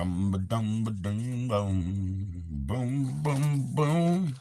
Bum ba dum ba dum boom. Boom boom boom.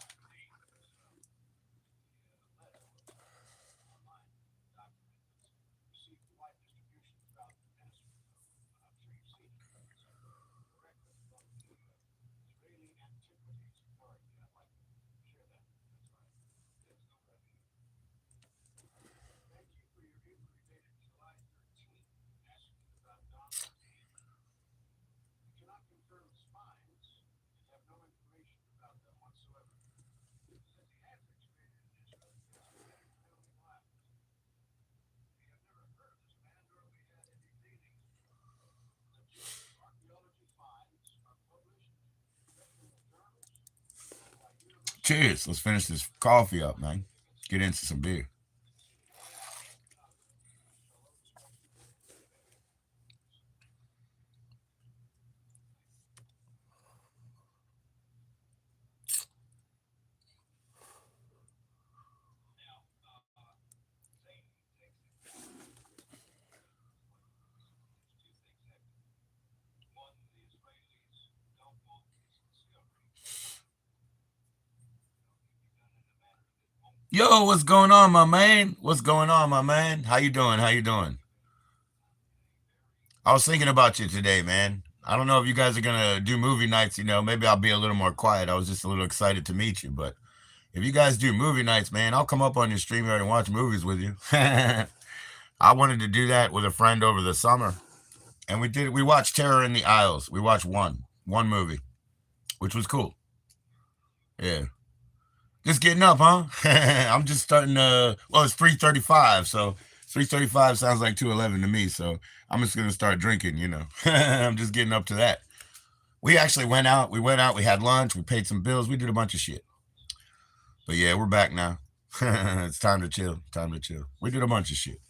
Cheers. Let's finish this coffee up, man. Get into some beer. Yo, what's going on, my man? What's going on, my man? How you doing? How you doing? I was thinking about you today, man. I don't know if you guys are gonna do movie nights. Maybe I'll be a little more quiet. I was just a little excited to meet you, but if you guys do movie nights, man, I'll come up on your stream yard and watch movies with you. I wanted to do that with a friend over the summer, and we did. We watched Terror in the Isles. We watched one movie, which was cool. Yeah, just getting up, huh? I'm just starting to. Well, it's 3:35, so 3:35 sounds like 2:11 to me. So I'm just gonna start drinking. I'm just getting up to that. We actually went out. We went out. We had lunch. We paid some bills. We did a bunch of shit. But yeah, we're back now. It's time to chill. Time to chill. We did a bunch of shit.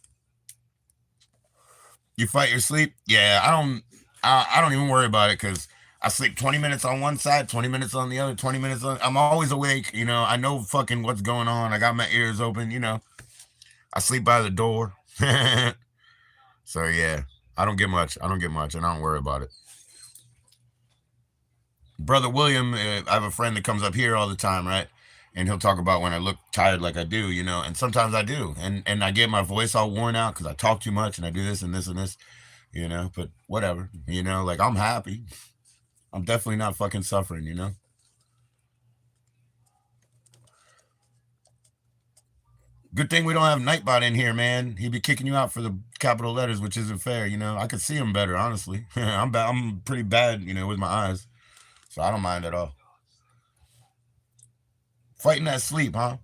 You fight your sleep? Yeah, I don't. I don't even worry about it because I sleep 20 minutes on one side, 20 minutes on the other, 20 minutes on. I'm always awake. I know fucking what's going on. I got my ears open. I sleep by the door. So yeah, I don't get much. I don't get much, and I don't worry about it. Brother William, I have a friend that comes up here all the time, right? And he'll talk about when I look tired like I do, and sometimes I do. And I get my voice all worn out because I talk too much and I do this and this and this, but whatever, like I'm happy. I'm definitely not fucking suffering. Good thing we don't have Nightbot in here, man. He'd be kicking you out for the capital letters, which isn't fair. I could see him better, honestly. I'm pretty bad, with my eyes. So I don't mind at all. Fighting that sleep, huh?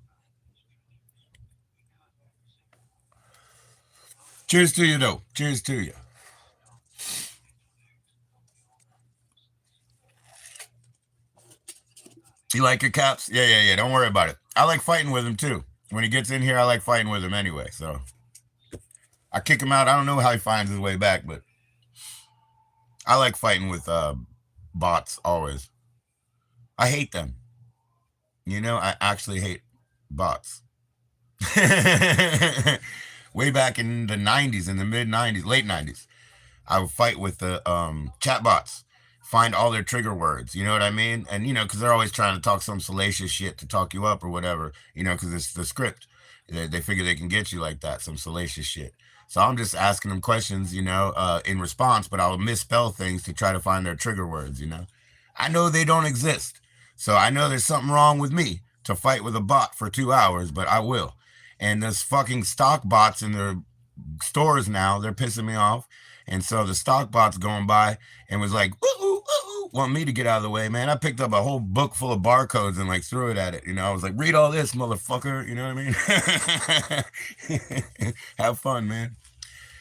Cheers to you, though. Cheers to you. You like your caps? Yeah, yeah, yeah. Don't worry about it. I like fighting with him too. When he gets in here, I like fighting with him anyway. So I kick him out. I don't know how he finds his way back, but I like fighting with bots always. I hate them. I actually hate bots. Way back in the 90s, in the mid 90s, late 90s, I would fight with the chat bots, find all their trigger words. You know what I mean? And because they're always trying to talk some salacious shit to talk you up or whatever. Because it's the script. They figure they can get you like that, some salacious shit. So I'm just asking them questions, in response, but I'll misspell things to try to find their trigger words. I know they don't exist, so I know there's something wrong with me to fight with a bot for 2 hours, but I will. And there's fucking stock bots in their stores now. They're pissing me off. And so the stock bot's going by and was like, ooh, ooh, ooh, want me to get out of the way, man. I picked up a whole book full of barcodes and like threw it at it. I was like, read all this, motherfucker. You know what I mean? Have fun, man.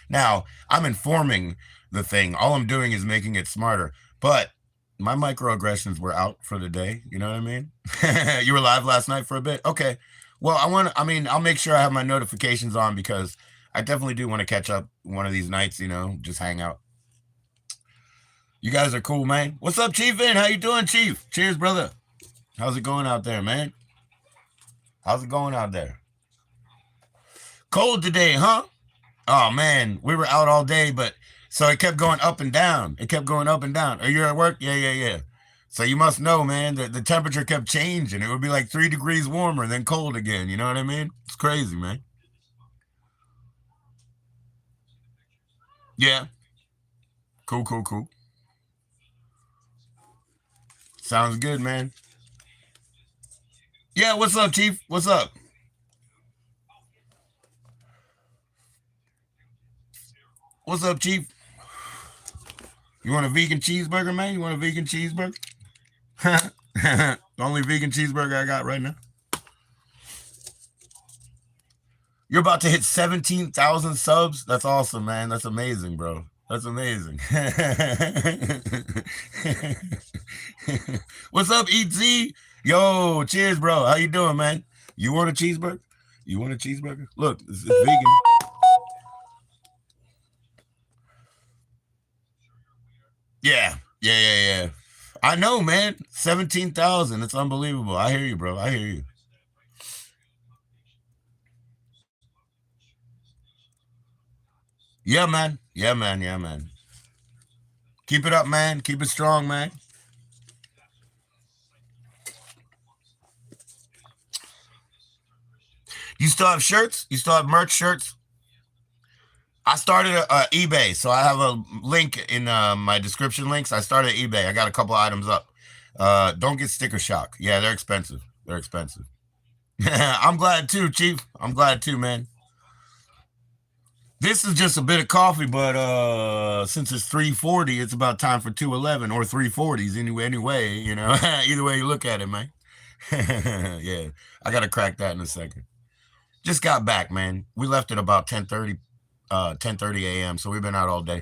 Now, I'm informing the thing. All I'm doing is making it smarter. But my microaggressions were out for the day. You know what I mean? You were live last night for a bit? Okay. Well, I'll make sure I have my notifications on because I definitely do want to catch up one of these nights, just hang out. You guys are cool, man. What's up, Chief Vin? How you doing, Chief? Cheers, brother. How's it going out there, man? How's it going out there? Cold today, huh? Oh man, we were out all day, but So it kept going up and down. It kept going up and down. Are you at work? Yeah, yeah, yeah. So you must know, man, that the temperature kept changing. It would be like 3 degrees warmer, then cold again. You know what I mean? It's crazy, man. Yeah. Cool, cool, cool. Sounds good, man. Yeah, what's up, Chief? What's up? What's up, Chief? You want a vegan cheeseburger, man? You want a vegan cheeseburger? The only vegan cheeseburger I got right now. You're about to hit 17,000 subs. That's awesome, man. That's amazing, bro. That's amazing. What's up, EZ? Yo, cheers, bro. How you doing, man? You want a cheeseburger? You want a cheeseburger? Look, it's vegan. Yeah, yeah, yeah, yeah. I know, man. 17,000. It's unbelievable. I hear you, bro. I hear you. Yeah, man. Yeah, man. Yeah, man. Keep it up, man. Keep it strong, man. You still have shirts? You still have merch shirts? I started eBay, so I have a link in my description links. I started eBay. I got a couple items up. Don't get sticker shock. Yeah, they're expensive. They're expensive. I'm glad too, Chief. I'm glad too, man. This is just a bit of coffee, but since it's 340, it's about time for 211 or 340s anyway. Anyway, either way you look at it, man. Yeah, I gotta crack that in a second. Just got back, man. We left at about 10:30 a.m. So we've been out all day.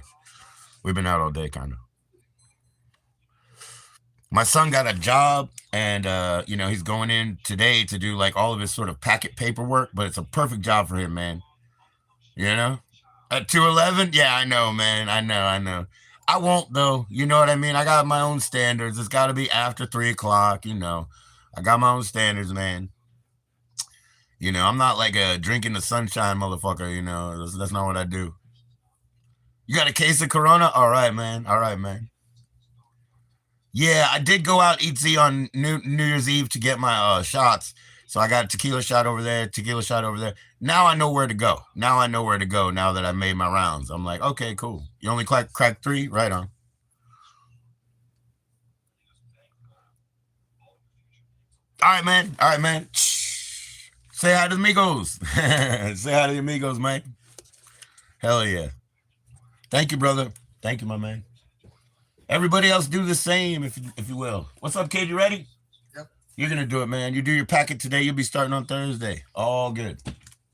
We've been out all day, kind of. My son got a job, and he's going in today to do like all of his sort of packet paperwork. But it's a perfect job for him, man. You know, at 211, yeah, I know, man. I know, I know. I won't though. You know what I mean? I got my own standards. It's got to be after 3 o'clock. I got my own standards, man. I'm not like a drinking the sunshine motherfucker. That's not what I do. You got a case of Corona? All right, man. All right, man. Yeah, I did go out eat Z on New Year's Eve to get my shots. So I got a tequila shot over there, tequila shot over there. Now I know where to go. Now I know where to go. Now that I made my rounds, I'm like, okay, cool. You only crack 3, right on. All right, man. All right, man. Say hi to the amigos. Say hi to the amigos, man. Hell yeah. Thank you, brother. Thank you, my man. Everybody else do the same, if you will. What's up, kid? You ready? Yep. You're gonna do it, man. You do your packet today. You'll be starting on Thursday. All good.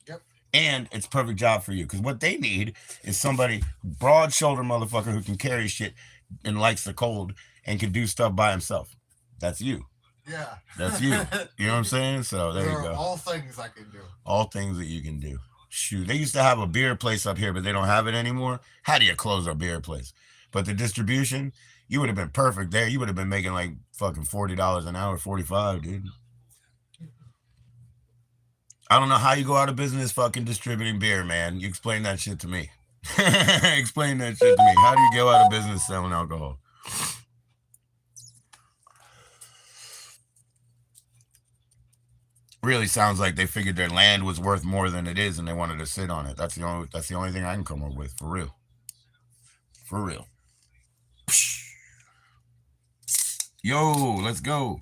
Yep. And it's a perfect job for you because what they need is somebody broad shoulder motherfucker who can carry shit and likes the cold and can do stuff by himself. That's you. Yeah. That's you. You know what I'm saying? So there you go. All things I can do. All things that you can do. Shoot, they used to have a beer place up here, but they don't have it anymore. How do you close a beer place? But the distribution, you would have been perfect there. You would have been making like fucking $40 an hour, 45, dude. I don't know how you go out of business fucking distributing beer, man. You explain that shit to me. Explain that shit to me. How do you go out of business selling alcohol? Really sounds like they figured their land was worth more than it is and they wanted to sit on it. That's the only thing I can come up with, for real. For real. Yo, let's go.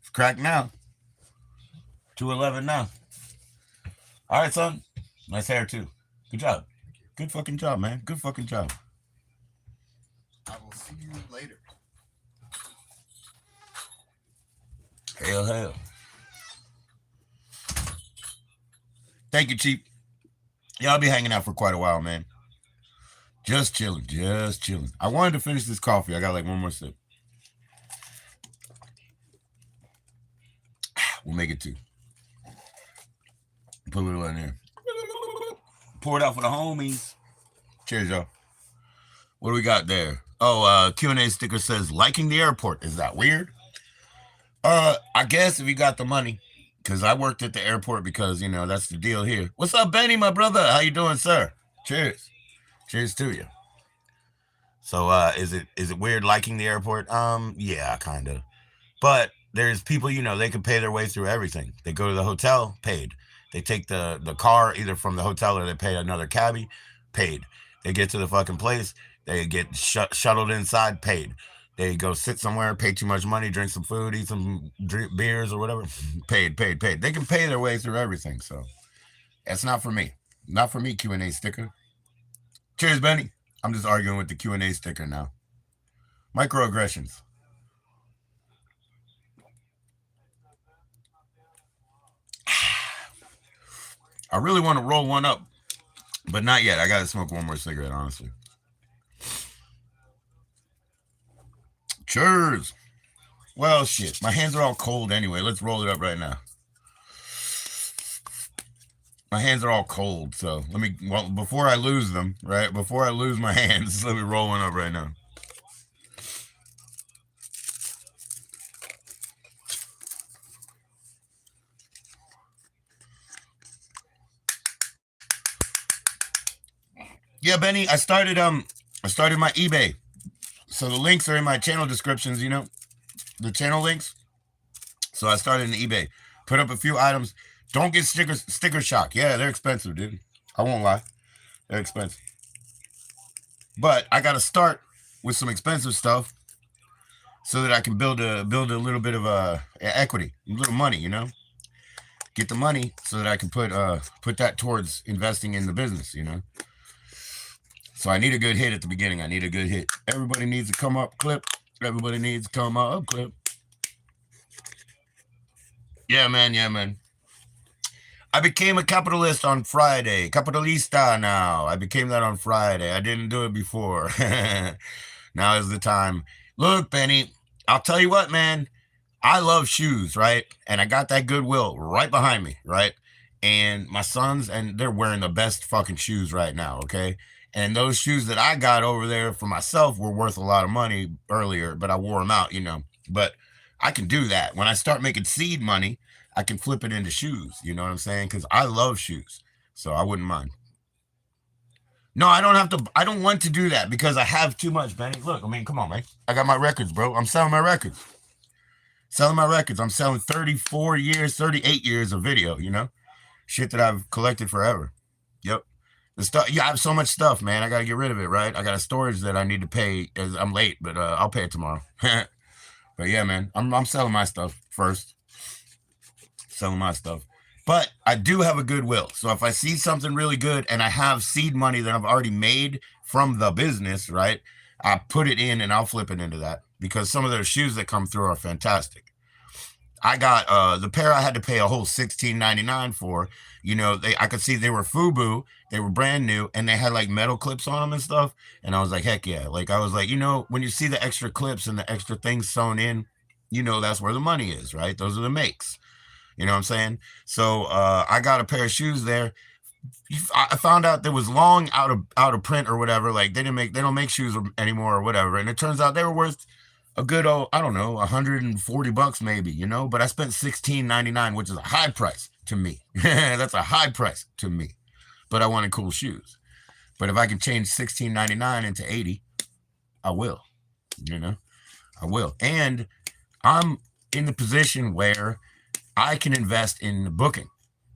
It's crack now. 211 now. All right, son. Nice hair too. Good job. Good fucking job, man. Good fucking job. I will see you later. Hell, hell. Thank you, Chief. Yeah, I'll be hanging out for quite a while, man. Just chilling, just chilling. I wanted to finish this coffee. I got like one more sip. We'll make it two. Put a little in there. Pour it out for the homies. Cheers, y'all. What do we got there? Oh, Q&A sticker says, liking the airport. Is that weird? I guess if you got the money. Because I worked at the airport because, that's the deal here. What's up, Benny, my brother? How you doing, sir? Cheers. Cheers to you. So is it weird liking the airport? Yeah, kind of. But there's people, they can pay their way through everything. They go to the hotel, paid. They take the car either from the hotel or they pay another cabbie, paid. They get to the fucking place, they get shuttled inside, paid. They go sit somewhere, pay too much money, drink some food, eat some beers or whatever, paid, paid, paid. They can pay their way through everything. So that's not for me. Not for me, Q&A sticker. Cheers, Benny. I'm just arguing with the Q&A sticker now. Microaggressions. I really want to roll one up, but not yet. I got to smoke one more cigarette, honestly. Cheers. Well, shit. My hands are all cold anyway. Let's roll it up right now. My hands are all cold, so before I lose them, right? Before I lose my hands, let me roll one up right now. Yeah, Benny, I started my eBay. So the links are in my channel descriptions, the channel links. So I started an eBay. Put up a few items. Don't get sticker shock. Yeah, they're expensive, dude. I won't lie. They're expensive. But I gotta start with some expensive stuff so that I can build a little bit of equity, a little money, Get the money so that I can put that towards investing in the business. So I need a good hit at the beginning. I need a good hit. Everybody needs to come up clip. Everybody needs to come up clip. Yeah, man. Yeah, man. I became a capitalist on Friday. Capitalista now. I became that on Friday. I didn't do it before. Now is the time. Look, Benny, I'll tell you what, man. I love shoes, right? And I got that Goodwill right behind me, right? And my sons, and they're wearing the best fucking shoes right now, okay? And those shoes that I got over there for myself were worth a lot of money earlier, but I wore them out. But I can do that. When I start making seed money, I can flip it into shoes. You know what I'm saying? Because I love shoes. So I wouldn't mind. No, I don't have to. I don't want to do that because I have too much, Benny. Look, I mean, come on, man. I got my records, bro. I'm selling my records. Selling my records. I'm selling 34 years, 38 years of video, shit that I've collected forever. Yep. The stuff, yeah, I have so much stuff, man. I got to get rid of it, right? I got a storage that I need to pay. As I'm late, but I'll pay it tomorrow. But yeah, man, I'm selling my stuff first. Selling my stuff. But I do have a Goodwill. So if I see something really good and I have seed money that I've already made from the business, right? I put it in and I'll flip it into that because some of those shoes that come through are fantastic. I got the pair I had to pay a whole $16.99 for. I could see they were FUBU, they were brand new, and they had like metal clips on them and stuff. And I was like, heck yeah! Like I was like, when you see the extra clips and the extra things sewn in, that's where the money is, right? Those are the makes. You know what I'm saying? So I got a pair of shoes there. I found out there was long out of print or whatever. Like they don't make shoes anymore or whatever. And it turns out they were worth a good old, I don't know, $140 maybe, but I spent $16.99, which is a high price to me. That's a high price to me. But I wanted cool shoes. But if I can change $16.99 into 80, I will. I will. And I'm in the position where I can invest in booking.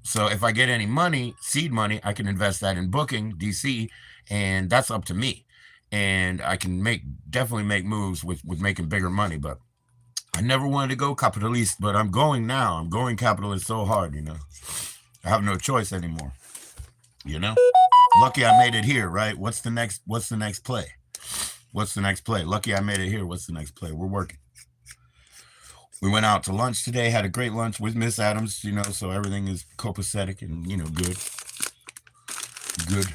So if I get any money, seed money, I can invest that in booking DC, and that's up to me. And I can definitely make moves with making bigger money. But I never wanted to go capitalist, but I'm going now. I'm going capitalist so hard, I have no choice anymore. Lucky I made it here, right? What's the next play? What's the next play? Lucky I made it here. What's the next play? We're working. We went out to lunch today, had a great lunch with Miss Adams, so everything is copacetic and, good. Good.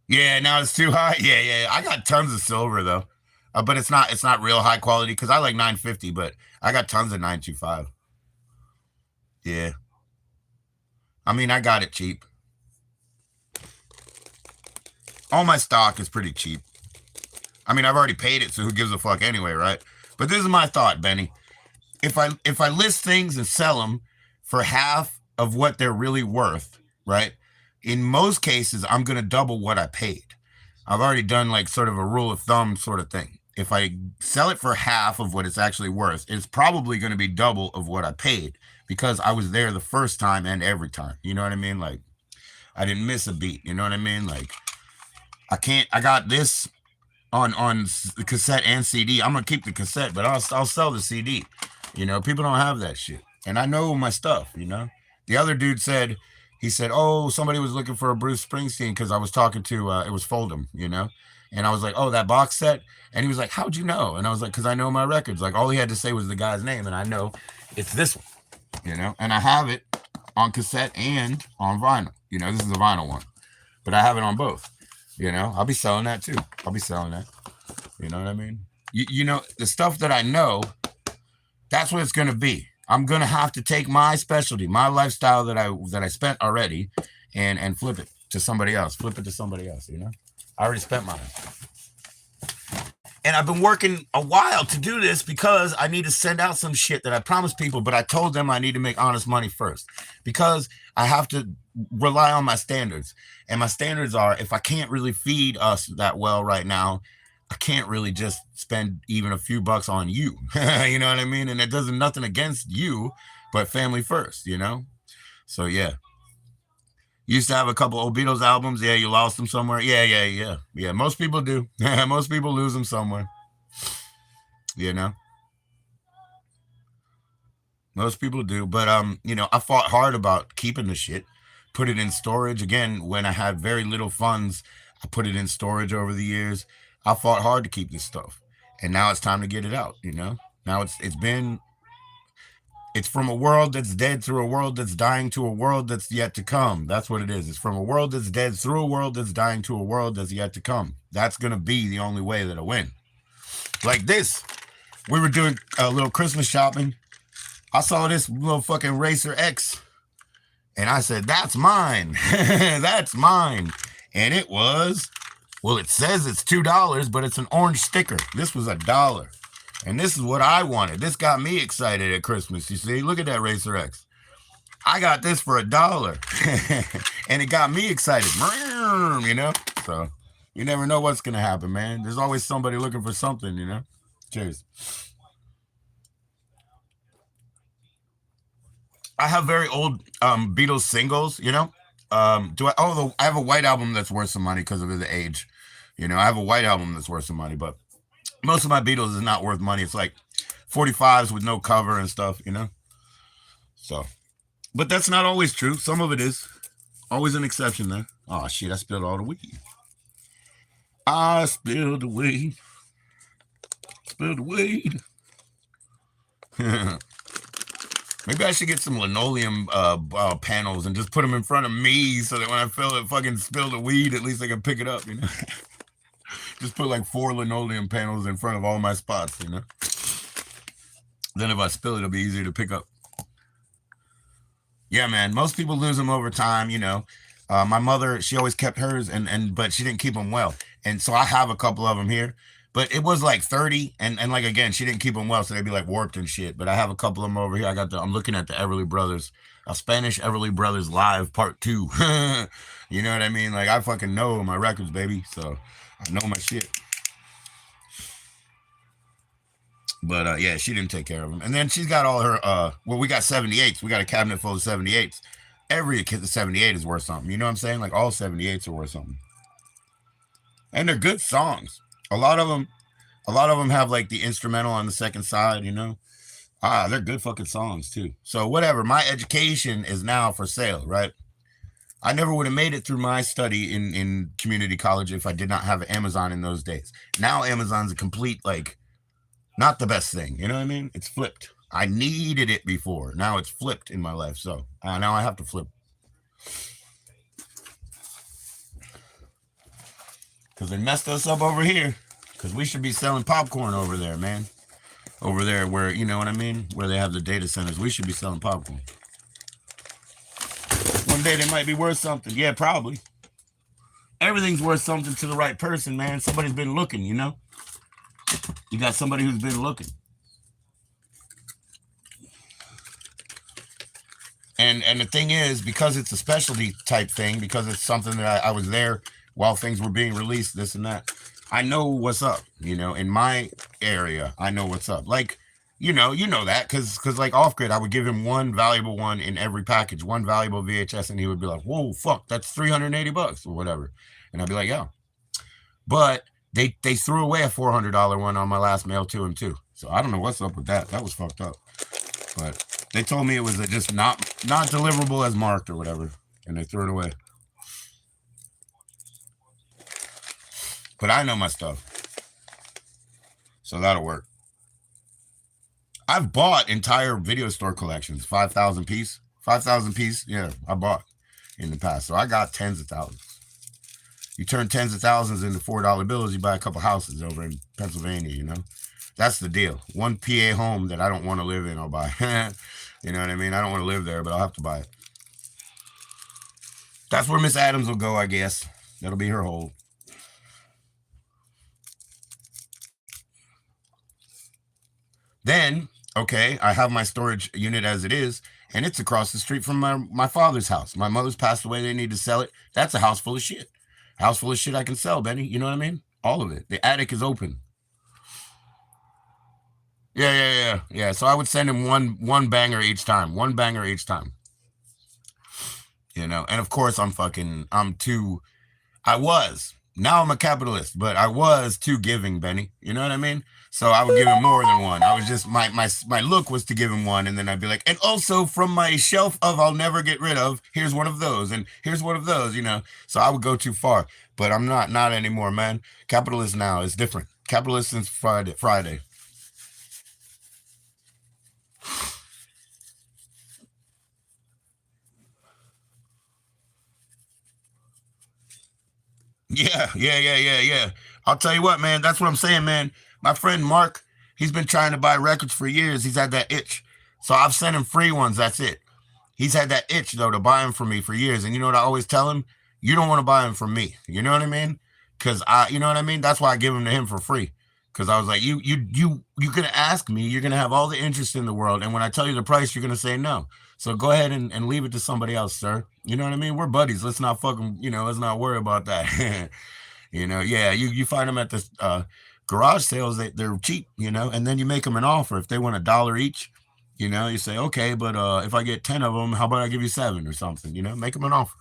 Yeah, now it's too high. Yeah. I got tons of silver though. But it's not real high quality because I like 950, but I got tons of 925. Yeah. I mean, I got it cheap. All my stock is pretty cheap. I mean, I've already paid it, so who gives a fuck anyway, right? But this is my thought, Benny. if I list things and sell them for half of what they're really worth, right? In most cases, I'm gonna double what I paid. I've already done like sort of a rule of thumb sort of thing. If I sell it for half of what it's actually worth, it's probably going to be double of what I paid because I was there the first time and every time. You know what I mean? Like I didn't miss a beat. You know what I mean? Like I can't. I got this on cassette and CD. I'm gonna keep the cassette, but I'll sell the CD. You know, people don't have that shit, and I know my stuff. You know, the other dude said he said, "Oh, somebody was looking for a Bruce Springsteen because I was talking to it was Fold'em, you know." And I was like, "Oh, that box set," and he was like, "How'd you know?" And I was like, "Cause I know my records." Like all he had to say was the guy's name, and I know it's this one, you know, and I have it on cassette and on vinyl. You know, this is a vinyl one, but I have it on both. You know, I'll be selling that too. I'll be selling that. You know what I mean? You know, the stuff that I know, that's what it's gonna be. I'm gonna have to take my specialty, my lifestyle that I spent already, and flip it to somebody else. Flip it to somebody else. You know, I already spent mine, and I've been working a while to do this because I need to send out some shit that I promised people, but I told them I need to make honest money first because I have to rely on my standards. And my standards are if I can't really feed us that well right now, I can't really just spend even a few bucks on you. You know what I mean? And it does nothing against you, but family first, you know? So yeah. Used to have a couple old Beatles albums. Yeah, you lost them somewhere. Yeah. Most people do. Most people lose them somewhere. You know, most people do. But you know, I fought hard about keeping the shit. Put it in storage again when I had very little funds. I put it in storage over the years. I fought hard to keep this stuff, and now it's time to get it out. You know, now it's from a world that's dead through a world that's dying to a world that's yet to come. That's what it is. It's from a world that's dead through a world that's dying to a world that's yet to come. That's gonna be the only way that I win. Like this, we were doing a little Christmas shopping. I saw this little fucking Racer X, and I said, "That's mine. That's mine." And it was, well, it says it's $2, but it's an orange sticker. This was $1. And this is what I wanted. This got me excited at Christmas. You see, look at that Racer X. I got this for $1, and it got me excited. You know, so you never know what's gonna happen, man. There's always somebody looking for something. You know. Cheers. I have very old Beatles singles. You know. Do I? Oh, I have a white album that's worth some money because of the age. You know, I have a white album that's worth some money, but most of my Beatles is not worth money. It's like 45s with no cover and stuff. You know. So, but that's not always true. Some of it is. Always an exception there. Oh shit! I spilled all the weed. I spilled the weed. Spilled the weed. Maybe I should get some linoleum panels and just put them in front of me so that when I feel it fucking spill the weed, at least I can pick it up, you know? Just put like 4 linoleum panels in front of all my spots, you know? Then if I spill it, it'll be easier to pick up. Yeah, man. Most people lose them over time, you know. My mother, she always kept hers, but she didn't keep them well. And so I have a couple of them here. But it was like 30, and like again, she didn't keep them well, so they'd be like warped and shit. But I have a couple of them over here. I'm looking at the Everly Brothers, a Spanish Everly Brothers Live Part 2. You know what I mean? Like I fucking know my records, baby. So I know my shit. But yeah, she didn't take care of them. And then she's got all her well, we got 78s. We got a cabinet full of 78s. Every 78 is worth something. You know what I'm saying? Like all 78s are worth something. And they're good songs. A lot of them have like the instrumental on the second side, you know. They're good fucking songs too. So whatever, my education is now for sale, right? I never would have made it through my study in community college if I did not have Amazon in those days. Now Amazon's a complete like not the best thing, you know what I mean? It's flipped. I needed it before. Now it's flipped in my life, so now I have to flip. Because they messed us up over here. Because we should be selling popcorn over there, man. Over there where, you know what I mean? Where they have the data centers. We should be selling popcorn. One day they might be worth something. Yeah, probably. Everything's worth something to the right person, man. Somebody's been looking, you know? You got somebody who's been looking. And the thing is, because it's a specialty type thing, because it's something that I was there while things were being released, this and that. I know what's up. In my area, I know what's up. Like, you know that because like off grid, I would give him one valuable one in every package, one valuable VHS, and he would be like, "Whoa, fuck, that's $380 or whatever," and I'd be like, "Yeah," but they threw away a $400 one on my last mail to him too. So I don't know what's up with that. That was fucked up. But they told me it was just not deliverable as marked or whatever, and they threw it away. But I know my stuff, so that'll work. I've bought entire video store collections, 5,000 piece. Yeah, I bought in the past, so I got tens of thousands. You turn tens of thousands into $4 bills, you buy a couple houses over in Pennsylvania. That's the deal. One PA home that I don't want to live in, I'll buy. You know what I mean? I don't want to live there, but I'll have to buy it. That's where Miss Adams will go, I guess. That'll be her hole. Then, okay, I have my storage unit as it is, and it's across the street from my father's house. My mother's passed away. They need to sell it. That's a house full of shit. House full of shit I can sell, Benny. You know what I mean? All of it. The attic is open. Yeah, yeah, yeah, yeah. So I would send him one banger each time. One banger each time. And of course I'm too. I was. Now I'm a capitalist, but I was too giving, Benny. You know what I mean? So I would give him more than one. I was just my look was to give him one, and then I'd be like, and also from my shelf of I'll never get rid of, here's one of those, and here's one of those. So I would go too far, but I'm not anymore, man. Capitalist now is different. Capitalist since Friday. Friday. Yeah, yeah, yeah, yeah, yeah. I'll tell you what, man. That's what I'm saying, man. My friend Mark, he's been trying to buy records for years. He's had that itch. So I've sent him free ones. That's it. He's had that itch though to buy them from me for years. And you know what I always tell him? You don't want to buy them from me. You know what I mean? You know what I mean? That's why I give them to him for free. Because I was like, you're gonna ask me. You're gonna have all the interest in the world, and when I tell you the price, you're gonna say no. So go ahead and leave it to somebody else, sir. You know what I mean? We're buddies. Let's not fucking. Let's not worry about that. Yeah. You find them at the garage sales. They're cheap. And then you make them an offer if they want $1 each. You say, okay, but if I get 10 of them, how about I give you 7 or something? Make them an offer.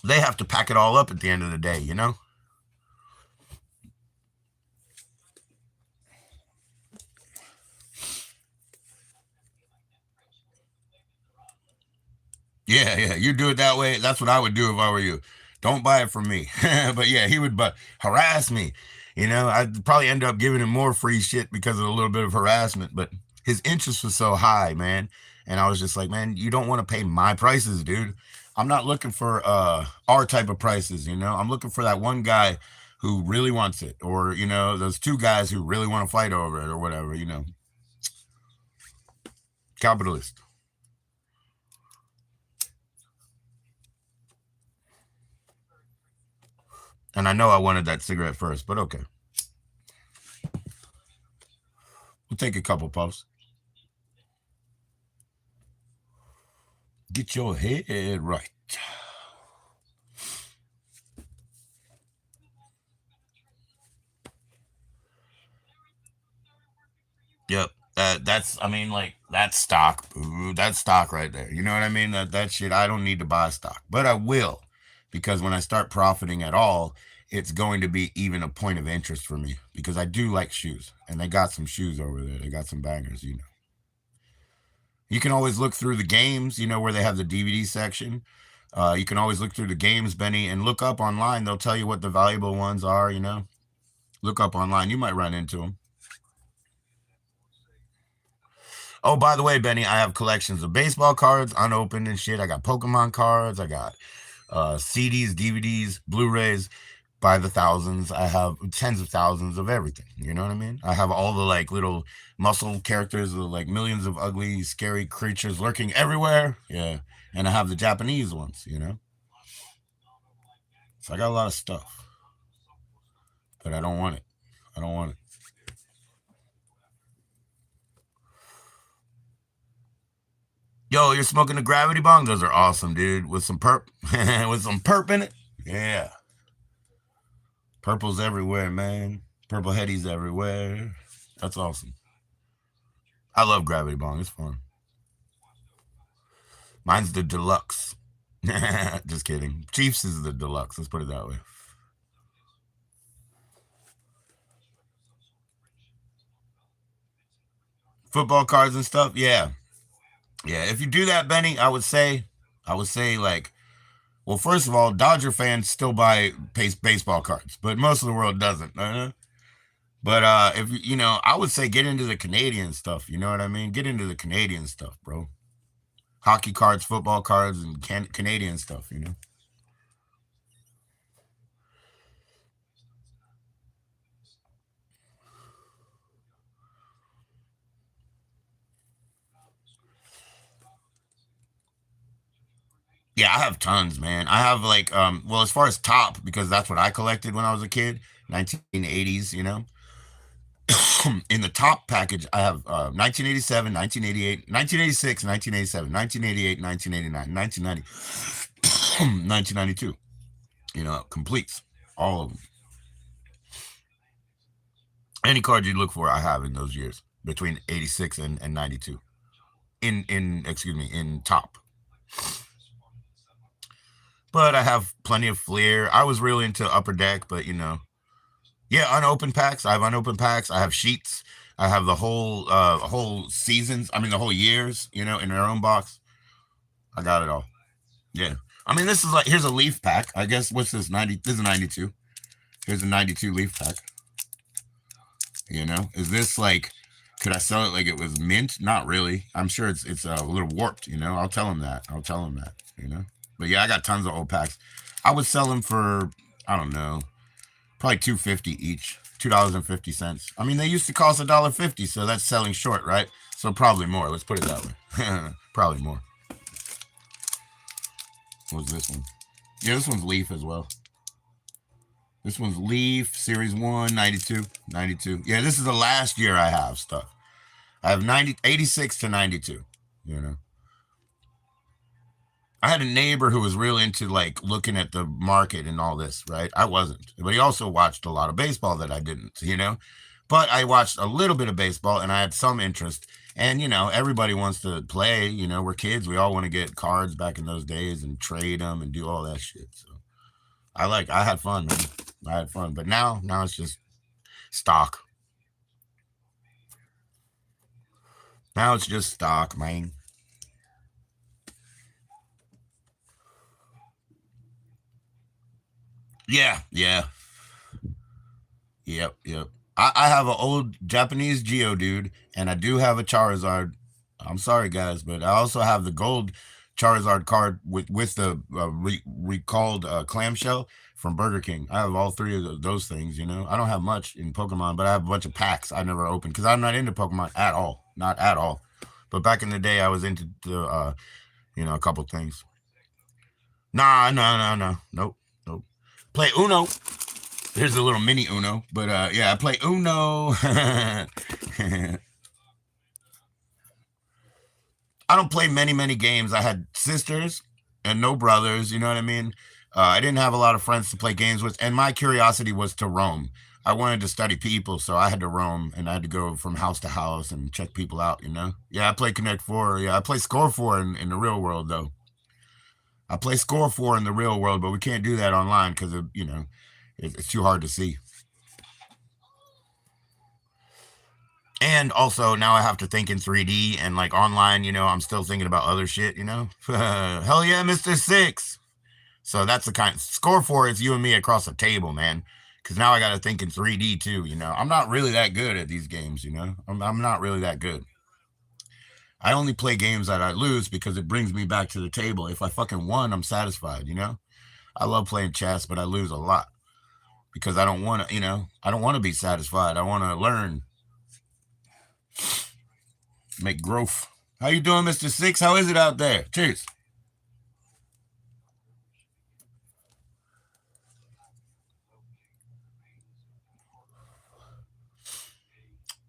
They have to pack it all up at the end of the day. Yeah, yeah, you do it that way. That's what I would do if I were you. Don't buy it from me. But yeah, he would harass me. I'd probably end up giving him more free shit because of a little bit of harassment. But his interest was so high, man. And I was just like, man, you don't want to pay my prices, dude. I'm not looking for our type of prices. I'm looking for that one guy who really wants it, or those two guys who really want to fight over it, or whatever. Capitalist. And I know I wanted that cigarette first, but okay. We'll take a couple puffs. Get your head right. Yep. I mean, like, that's stock. Ooh, that's stock right there. You know what I mean? That shit, I don't need to buy stock, but I will, because when I start profiting at all, it's going to be even a point of interest for me because I do like shoes, and they got some shoes over there. They got some bangers. You can always look through the games, where they have the DVD section. You can always look through the games, Benny, and look up online. They'll tell you what the valuable ones are. Look up online. You might run into them. Oh, by the way, Benny, I have collections of baseball cards unopened and shit. I got Pokemon cards. I got CDs, DVDs, Blu-rays by the thousands. I have tens of thousands of everything. You know what I mean? I have all the like little muscle characters, the like millions of ugly, scary creatures lurking everywhere. Yeah, and I have the Japanese ones. So I got a lot of stuff, but I don't want it. I don't want it. Yo, you're smoking a gravity bong? Those are awesome, dude. With some perp, with some perp in it. Yeah, purple's everywhere, man. Purple headies everywhere. That's awesome. I love gravity bong. It's fun. Mine's the deluxe. Just kidding. Chiefs is the deluxe. Let's put it that way. Football cards and stuff. Yeah, yeah. If you do that, Benny, I would say like, well, first of all, Dodger fans still buy baseball cards, but most of the world doesn't. But if you know, I would say get into the Canadian stuff. You know what I mean? Get into the Canadian stuff, bro. Hockey cards, football cards, and Canadian stuff. You know. Yeah, I have tons, man. I have like, well, as far as top, because that's what I collected when I was a kid, 1980s. You know, in the top package, I have 1987, 1988, 1986, 1987, 1988, 1989, 1990, 1992. You know, completes all of them. Any card you look for, I have in those years between 86 and 92. In excuse me, in top. But I have plenty of flair. I was really into upper deck, but you know, yeah, unopened packs. I have unopened packs. I have sheets. I have the whole seasons. I mean, the whole years. You know, in their own box. I got it all. Yeah. I mean, this is like here's a leaf pack. I guess what's this 90? This is 92. Here's a 92 leaf pack. You know, is this like? Could I sell it like it was mint? Not really. I'm sure it's a little warped. You know, I'll tell him that. I'll tell him that. You know, but yeah, I got tons of old packs. I would sell them for I don't know, probably 250 each. $2.50. I mean, they used to cost $1.50, so that's selling short, right? So probably more. Let's put it that way. Probably more. What was this one? Yeah, this one's Leaf as well. This one's Leaf, Series 1, 92. 92. Yeah, this is the last year I have stuff. I have 86 to 92, you know. I had a neighbor who was real into like looking at the market and all this, right? I wasn't. But he also watched a lot of baseball that I didn't, you know. But I watched a little bit of baseball and I had some interest. And, you know, everybody wants to play, you know, we're kids. We all want to get cards back in those days and trade them and do all that shit. So I had fun, man. I had fun. But now it's just stock. Now it's just stock, man. Yeah, yeah. Yep, yep. I have an old Japanese Geo dude, and I do have a Charizard. I'm sorry, guys, but I also have the gold Charizard card with the recalled clamshell from Burger King. I have all three of those things. You know, I don't have much in Pokemon, but I have a bunch of packs I never opened because I'm not into Pokemon at all, not at all. But back in the day, I was into you know, a couple things. Nah, no, no, no, nope, nope. Play Uno. Here's a little mini Uno, but yeah, I play Uno. I don't play many games. I had sisters and no brothers. You know what I mean? I didn't have a lot of friends to play games with, and my curiosity was to roam. I wanted to study people, so I had to roam and I had to go from house to house and check people out. You know? Yeah, I play Connect Four. Yeah, I play Score Four in the real world though. I play Score Four in the real world, but we can't do that online because you know it's too hard to see. And also now I have to think in 3D and like online, you know, I'm still thinking about other shit, you know. Hell yeah, Mr. Six. So that's the kind score for it's you and me across the table, man. Cause now I gotta think in 3D too, you know. I'm not really that good at these games, you know. I'm not really that good. I only play games that I lose because it brings me back to the table. If I fucking won, I'm satisfied, you know. I love playing chess, but I lose a lot because I don't want to, you know, I don't want to be satisfied. I want to learn, make growth. How you doing, Mr. Six? How is it out there? Cheers.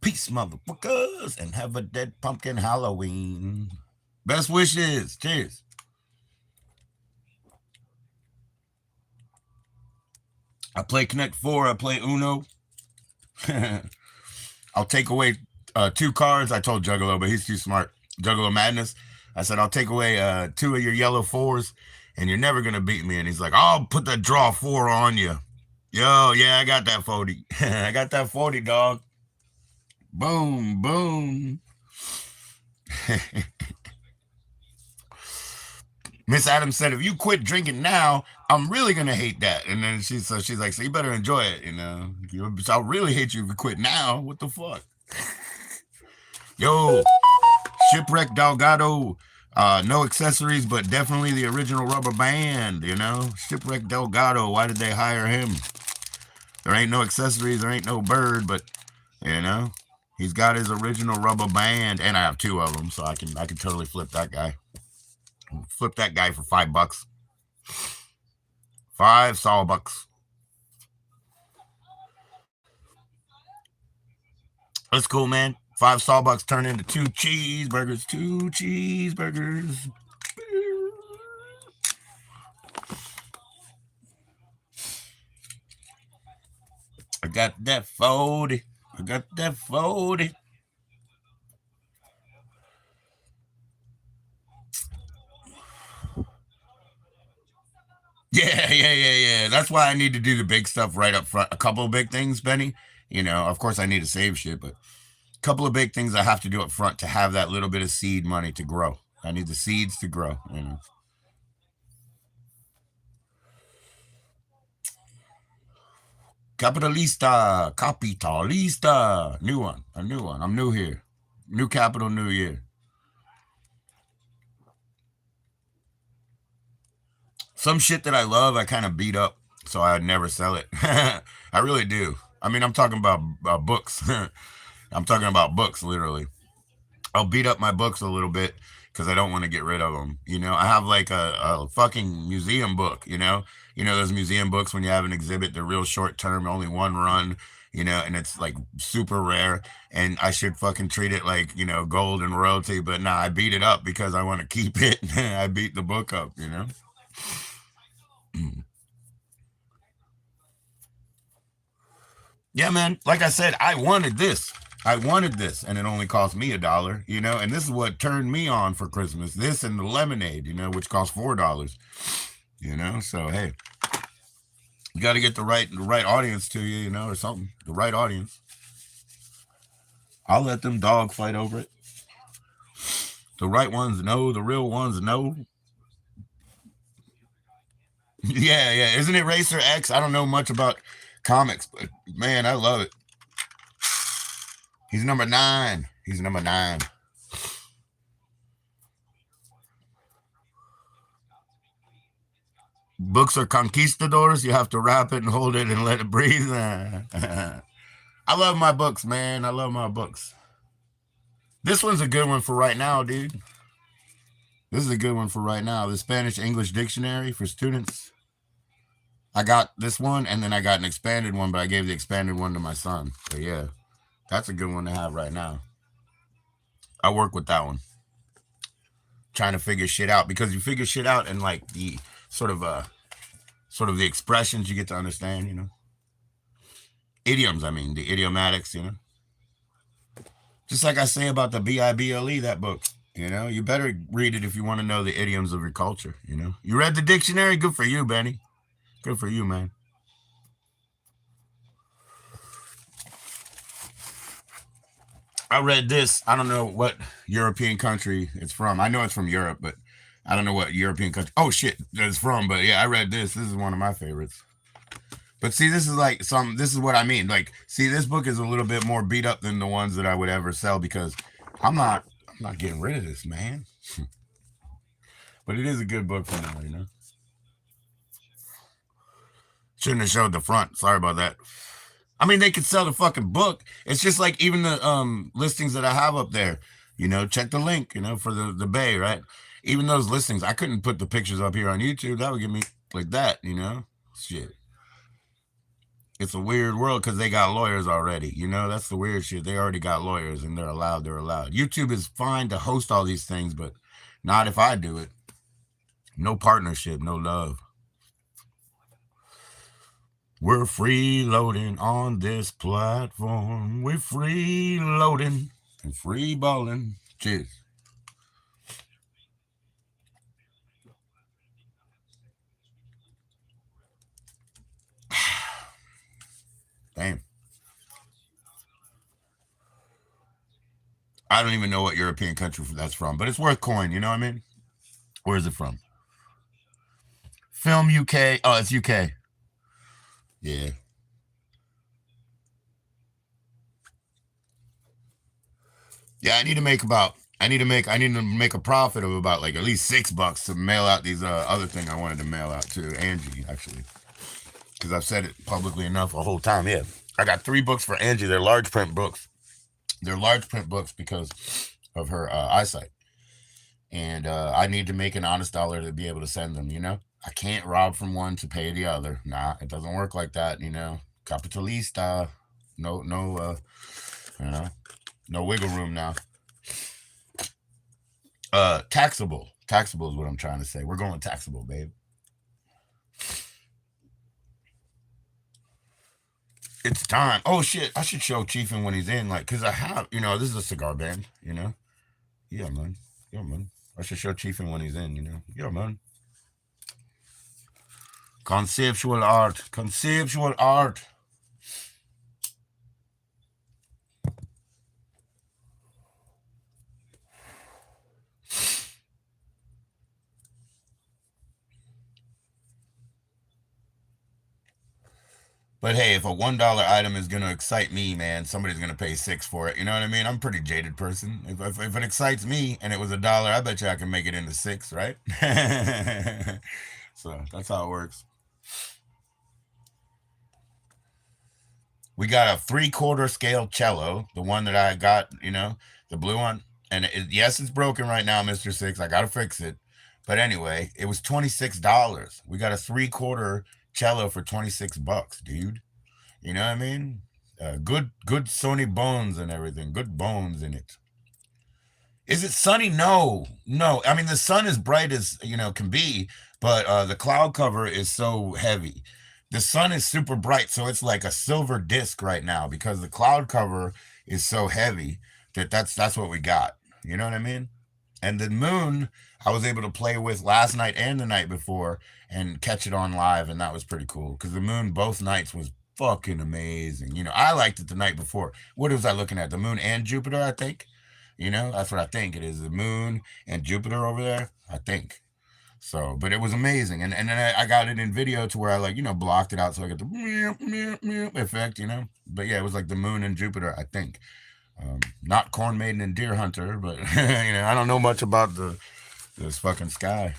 Peace, motherfuckers, and have a dead pumpkin Halloween. Best wishes. Cheers. I play Connect Four. I play Uno. I'll take away two cards. I told Juggalo, but he's too smart. Juggalo Madness. I said, I'll take away two of your yellow fours, and you're never going to beat me. And he's like, I'll put that draw four on you. Yo, yeah, I got that 40. I got that 40, dog. Boom, boom. Miss Adams said, if you quit drinking now, I'm really gonna hate that. And then she's like, so you better enjoy it, you know. I'll really hate you if you quit now. What the fuck? Yo, Shipwreck Delgado. No accessories, but definitely the original rubber band, you know. Shipwreck Delgado. Why did they hire him? There ain't no accessories, there ain't no bird, but you know, he's got his original rubber band, and I have two of them, so I can totally flip that guy. Flip that guy for $5. 5 Sawbucks. That's cool, man. 5 Sawbucks turn into 2 cheeseburgers. 2 cheeseburgers. I got that 40. I got that 40. Yeah. That's why I need to do the big stuff right up front. A couple of big things, Benny. You know, of course I need to save shit, but a couple of big things I have to do up front to have that little bit of seed money to grow. I need the seeds to grow, you know. Capitalista, capitalista. New one, a new one. I'm new here. New capital, new year. Some shit that I love, I kind of beat up, so I never sell it. I really do. I mean, I'm talking about books. I'm talking about books, literally. I'll beat up my books a little bit because I don't want to get rid of them. You know, I have like a fucking museum book. You know those museum books when you have an exhibit, they're real short term, only one run. You know, and it's like super rare, and I should fucking treat it like gold and royalty. But nah, I beat it up because I want to keep it. I beat the book up. You know. Yeah, man. Like I said, I wanted this. I wanted this, and it only cost me $1, and this is what turned me on for Christmas. This and the lemonade, which cost $4, So hey, you got to get the right audience to you, or something. The right audience. I'll let them dog fight over it. The right ones know. The real ones know. Yeah. Isn't it Racer X? I don't know much about comics, but man, I love it. He's number 9. He's number 9. Books are conquistadors. You have to wrap it and hold it and let it breathe. I love my books, man. I love my books. This one's a good one for right now, dude. This is a good one for right now. The Spanish English Dictionary for students. I got this one, and then I got an expanded one, but I gave the expanded one to my son. So yeah, that's a good one to have right now. I work with that one. Trying to figure shit out because you figure shit out and like the sort of the expressions you get to understand, Idioms, I mean, the idiomatics, Just like I say about the Bible, that book, You better read it if you want to know the idioms of your culture, You read the dictionary? Good for you, Benny. Good for you, man. I read this. I don't know what European country it's from. I know it's from Europe, but I don't know what European country. Oh shit, it's from. But yeah, I read this. This is one of my favorites. But see, this is like some. This is what I mean. Like, see, this book is a little bit more beat up than the ones that I would ever sell because I'm not. I'm not getting rid of this, man. But it is a good book for now. Shouldn't have showed the front. Sorry about that. I mean, they could sell the fucking book. It's just like even the listings that I have up there. Check the link. For the Bay, right? Even those listings, I couldn't put the pictures up here on YouTube. That would give me like that. Shit. It's a weird world because they got lawyers already. That's the weird shit. They already got lawyers and they're allowed. YouTube is fine to host all these things, but Not if I do it. No partnership, no love. We're freeloading on this platform. We're freeloading and free balling. Cheers. Damn. I don't even know what European country that's from, but it's worth coin. You know what I mean? Where is it from? Film UK. Oh, it's UK. Yeah. Yeah, I need to make a profit of about like at least $6 to mail out these other thing I wanted to mail out to Angie actually, because I've said it publicly enough a whole time. Yeah, I got 3 books for Angie. They're large print books. They're large print books because of her eyesight, and I need to make an honest dollar to be able to send them. You know, I can't rob from one to pay the other. Nah, it doesn't work like that. You know, capitalista. No, no, you know, no wiggle room now. Taxable. Taxable is what I'm trying to say. We're going taxable, babe. It's time. Oh shit! I should show Chiefin when he's in, like, cause I have, this is a cigar band, Yeah, man. Yeah, man. I should show Chiefin when he's in, Yeah, man. Conceptual art. Conceptual art. But hey, if a $1 item is gonna excite me, man, somebody's gonna pay 6 for it. You know what I mean? I'm a pretty jaded person. If it excites me and it was $1, I bet you I can make it into 6, right? So that's how it works. We got a 3/4 scale cello, the one that I got, the blue one. And yes, it's broken right now, Mr. Six. I gotta fix it. But anyway, it was $26. We got a 3/4 cello for $26, dude. You know what I mean? Good Sony bones and everything. Good bones in it. Is it sunny? No, no. I mean, the sun is bright as can be, but the cloud cover is so heavy. The sun is super bright, so it's like a silver disc right now because the cloud cover is so heavy that's what we got. You know what I mean? And the moon, I was able to play with last night and the night before and catch it on live, and that was pretty cool because the moon both nights was fucking amazing. I liked it the night before. What was I looking at? The moon and Jupiter, I think. That's what I think it is. The moon and Jupiter over there, I think. So, but it was amazing. And then I got it in video to where I like, blocked it out so I get the meow, meow, meow effect, But yeah, it was like the moon and Jupiter, I think. Not Corn Maiden and Deer Hunter, but I don't know much about this fucking sky.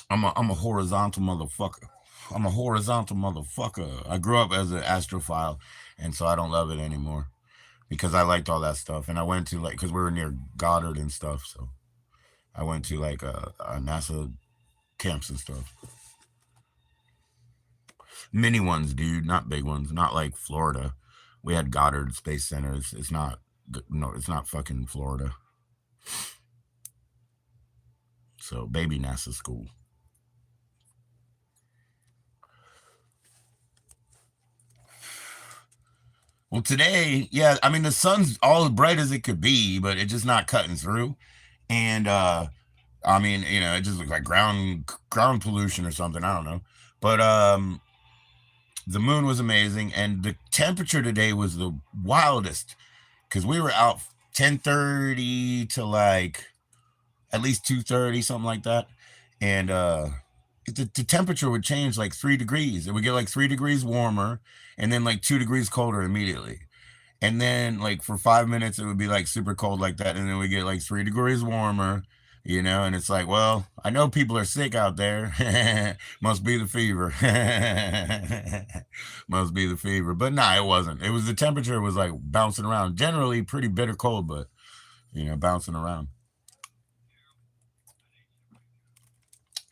I'm a horizontal motherfucker. I'm a horizontal motherfucker. I grew up as an astrophile, and so I don't love it anymore because I liked all that stuff. And I went to like because we were near Goddard and stuff, so I went to like NASA camps and stuff. Mini ones, dude, not big ones, not like Florida. We had Goddard Space Center. It's not no, it's not fucking Florida. So baby NASA school. Well, today, yeah, I mean the sun's all as bright as it could be, but it's just not cutting through. And I mean, it just looks like ground pollution or something. I don't know. But the moon was amazing, and the temperature today was the wildest because we were out 10:30 to like at least 2:30, something like that. And the temperature would change like 3 degrees. It would get like 3 degrees warmer and then like 2 degrees colder immediately. And then like for 5 minutes it would be like super cold like that, and then we get like 3 degrees warmer, and it's like, well, I know people are sick out there. Must be the fever. Must be the fever. But nah, it wasn't. It was the temperature was like bouncing around. Generally pretty bitter cold, but bouncing around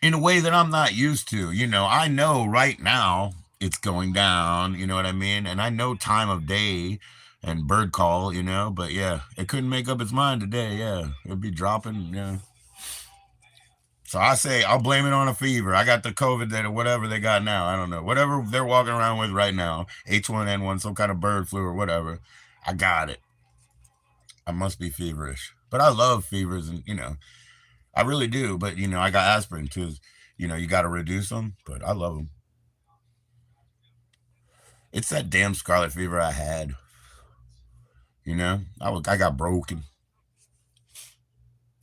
in a way that I'm not used to. I know right now it's going down, you know what I mean? And I know time of day and bird call, But yeah, it couldn't make up its mind today. Yeah, it'd be dropping. Yeah. So I say I'll blame it on a fever. I got the COVID that or whatever they got now. I don't know. Whatever they're walking around with right now, H1N1, some kind of bird flu or whatever. I got it. I must be feverish. But I love fevers and I really do. But I got aspirin too. You got to reduce them. But I love them. It's that damn scarlet fever I had. I got broken.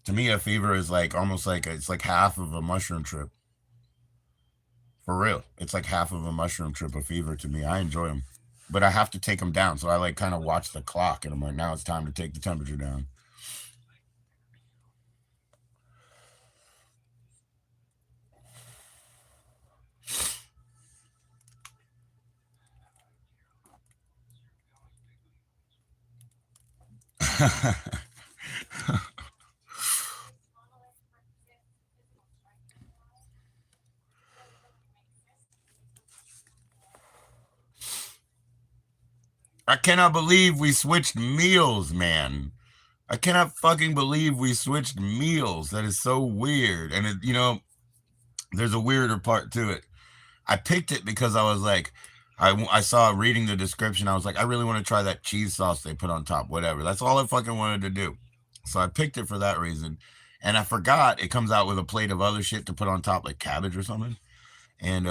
To me, a fever is like almost like it's like half of a mushroom trip. For real, it's like half of a mushroom trip of fever to me. I enjoy them, but I have to take them down. So I like kind of watch the clock, and I'm like, now it's time to take the temperature down. I cannot believe we switched meals, man. I cannot fucking believe we switched meals. That is so weird. And there's a weirder part to it. I picked it because I was like, I saw reading the description. I was like, I really want to try that cheese sauce they put on top, whatever. That's all I fucking wanted to do. So I picked it for that reason. And I forgot it comes out with a plate of other shit to put on top, like cabbage or something. And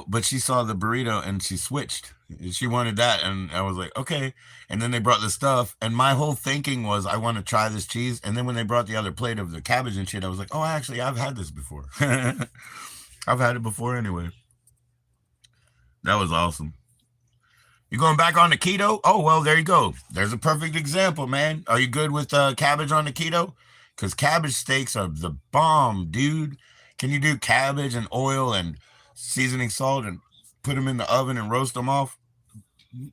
but she saw the burrito and she switched. She wanted that, and I was like, okay. And then they brought the stuff, and my whole thinking was, I want to try this cheese. And then when they brought the other plate of the cabbage and shit, I was like, oh, actually, I've had this before. I've had it before anyway. That was awesome. You going back on the keto? Oh well, there you go. There's a perfect example, man. Are you good with cabbage on the keto? Because cabbage steaks are the bomb, dude. Can you do cabbage and oil and seasoning salt and put them in the oven and roast them off? You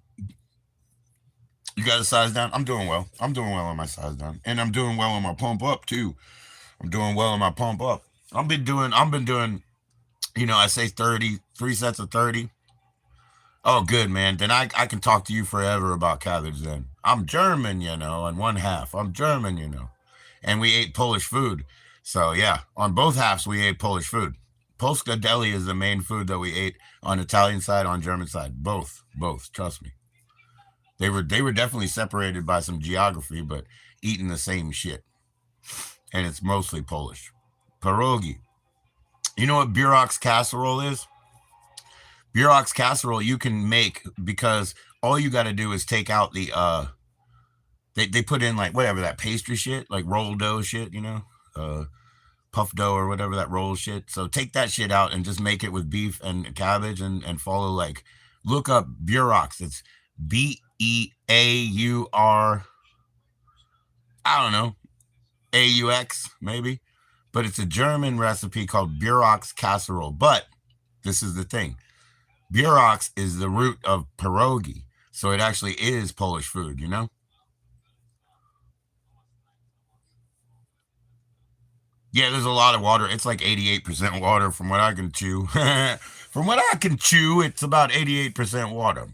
got a size down? I'm doing well. I'm doing well on my size down, and I'm doing well on my pump up too. I'm doing well on my pump up. I've been doing. I say 30, 3 sets of 30. Oh, good, man. Then I can talk to you forever about cabbage then. I'm German, on one half. I'm German, And we ate Polish food. So, yeah, on both halves, we ate Polish food. Polska deli is the main food that we ate on Italian side, on German side. Both. Trust me. They were definitely separated by some geography, but eating the same shit. And it's mostly Polish. Pierogi. You know what Burox casserole is? Burox casserole you can make because all you got to do is take out the they put in like whatever that pastry shit, like roll dough shit, puff dough or whatever that roll shit. So take that shit out and just make it with beef and cabbage and follow like look up Burox. It's Beaur. I don't know, AUX maybe, but it's a German recipe called Burox casserole. But this is the thing. Burox is the root of pierogi. So it actually is Polish food. Yeah, there's a lot of water. It's like 88% water from what I can chew. From what I can chew, it's about 88% water.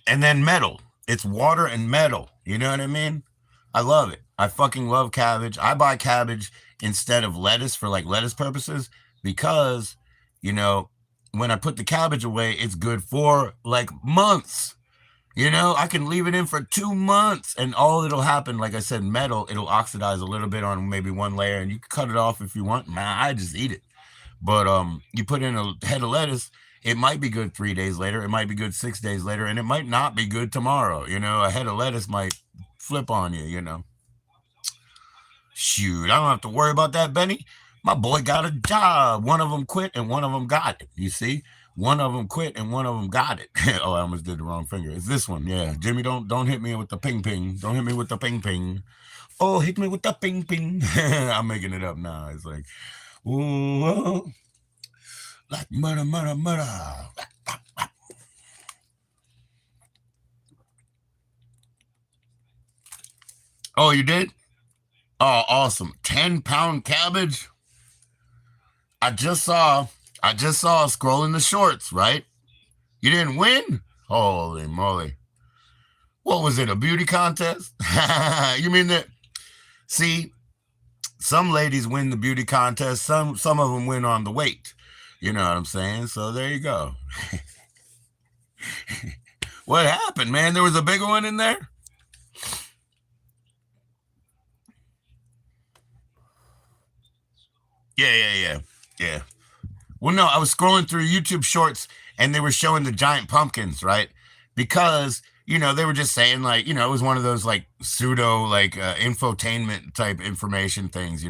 And then metal. It's water and metal. You know what I mean? I love it. I fucking love cabbage. I buy cabbage instead of lettuce for like lettuce purposes because, you know, when I put the cabbage away, it's good for like months. I can leave it in for 2 months and all it'll happen, like I said, metal, it'll oxidize a little bit on maybe one layer and you can cut it off if you want. Nah, I just eat it. But you put in a head of lettuce, it might be good 3 days later, it might be good 6 days later, and it might not be good tomorrow. A head of lettuce might flip on you. Shoot, I don't have to worry about that, Benny. My boy got a job. One of them quit and one of them got it. You see? One of them quit and one of them got it. Oh, I almost did the wrong finger. It's this one. Yeah. Jimmy, don't hit me with the ping ping. Don't hit me with the ping ping. Oh, hit me with the ping ping. I'm making it up now. It's like, ooh, like murder, murder, murder. Oh, you did? Oh, awesome. 10-pound cabbage. I just saw scrolling the shorts, right? You didn't win? Holy moly. What was it, a beauty contest? You mean that? See, some ladies win the beauty contest, some of them win on the weight. You know what I'm saying? So there you go. What happened, man? There was a bigger one in there? Yeah, yeah, yeah. Yeah. Well, no, I was scrolling through YouTube shorts and they were showing the giant pumpkins, right? Because, they were just saying, like, it was one of those, like, pseudo, like, infotainment type information things.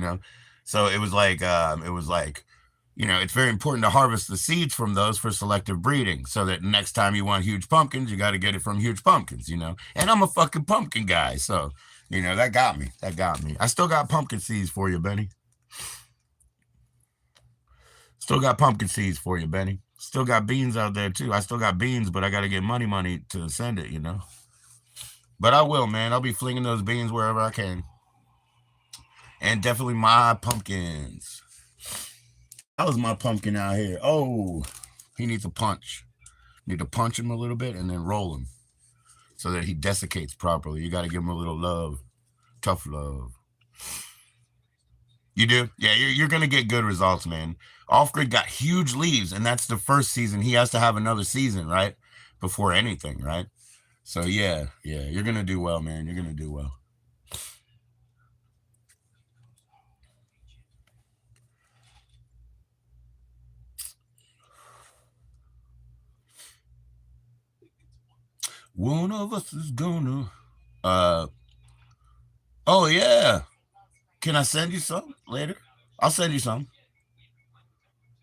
So it was like, it's very important to harvest the seeds from those for selective breeding so that next time you want huge pumpkins, you got to get it from huge pumpkins. And I'm a fucking pumpkin guy. So, that got me. That got me. I still got pumpkin seeds for you, Benny. Still got pumpkin seeds for you, Benny. Still got beans out there too. I still got beans, but I got to get money to send it. But I will, man. I'll be flinging those beans wherever I can. And definitely my pumpkins. How's my pumpkin out here? Oh, he needs a punch. Need to punch him a little bit and then roll him so that he desiccates properly. You got to give him a little love. Tough love. You do? Yeah, you're going to get good results, man. Off Grid got huge leaves, and that's the first season. He has to have another season, right? Before anything, right? So, yeah, you're going to do well, man. You're going to do well. One of us is gonna. Uh, oh, yeah. Can I send you some later? I'll send you some.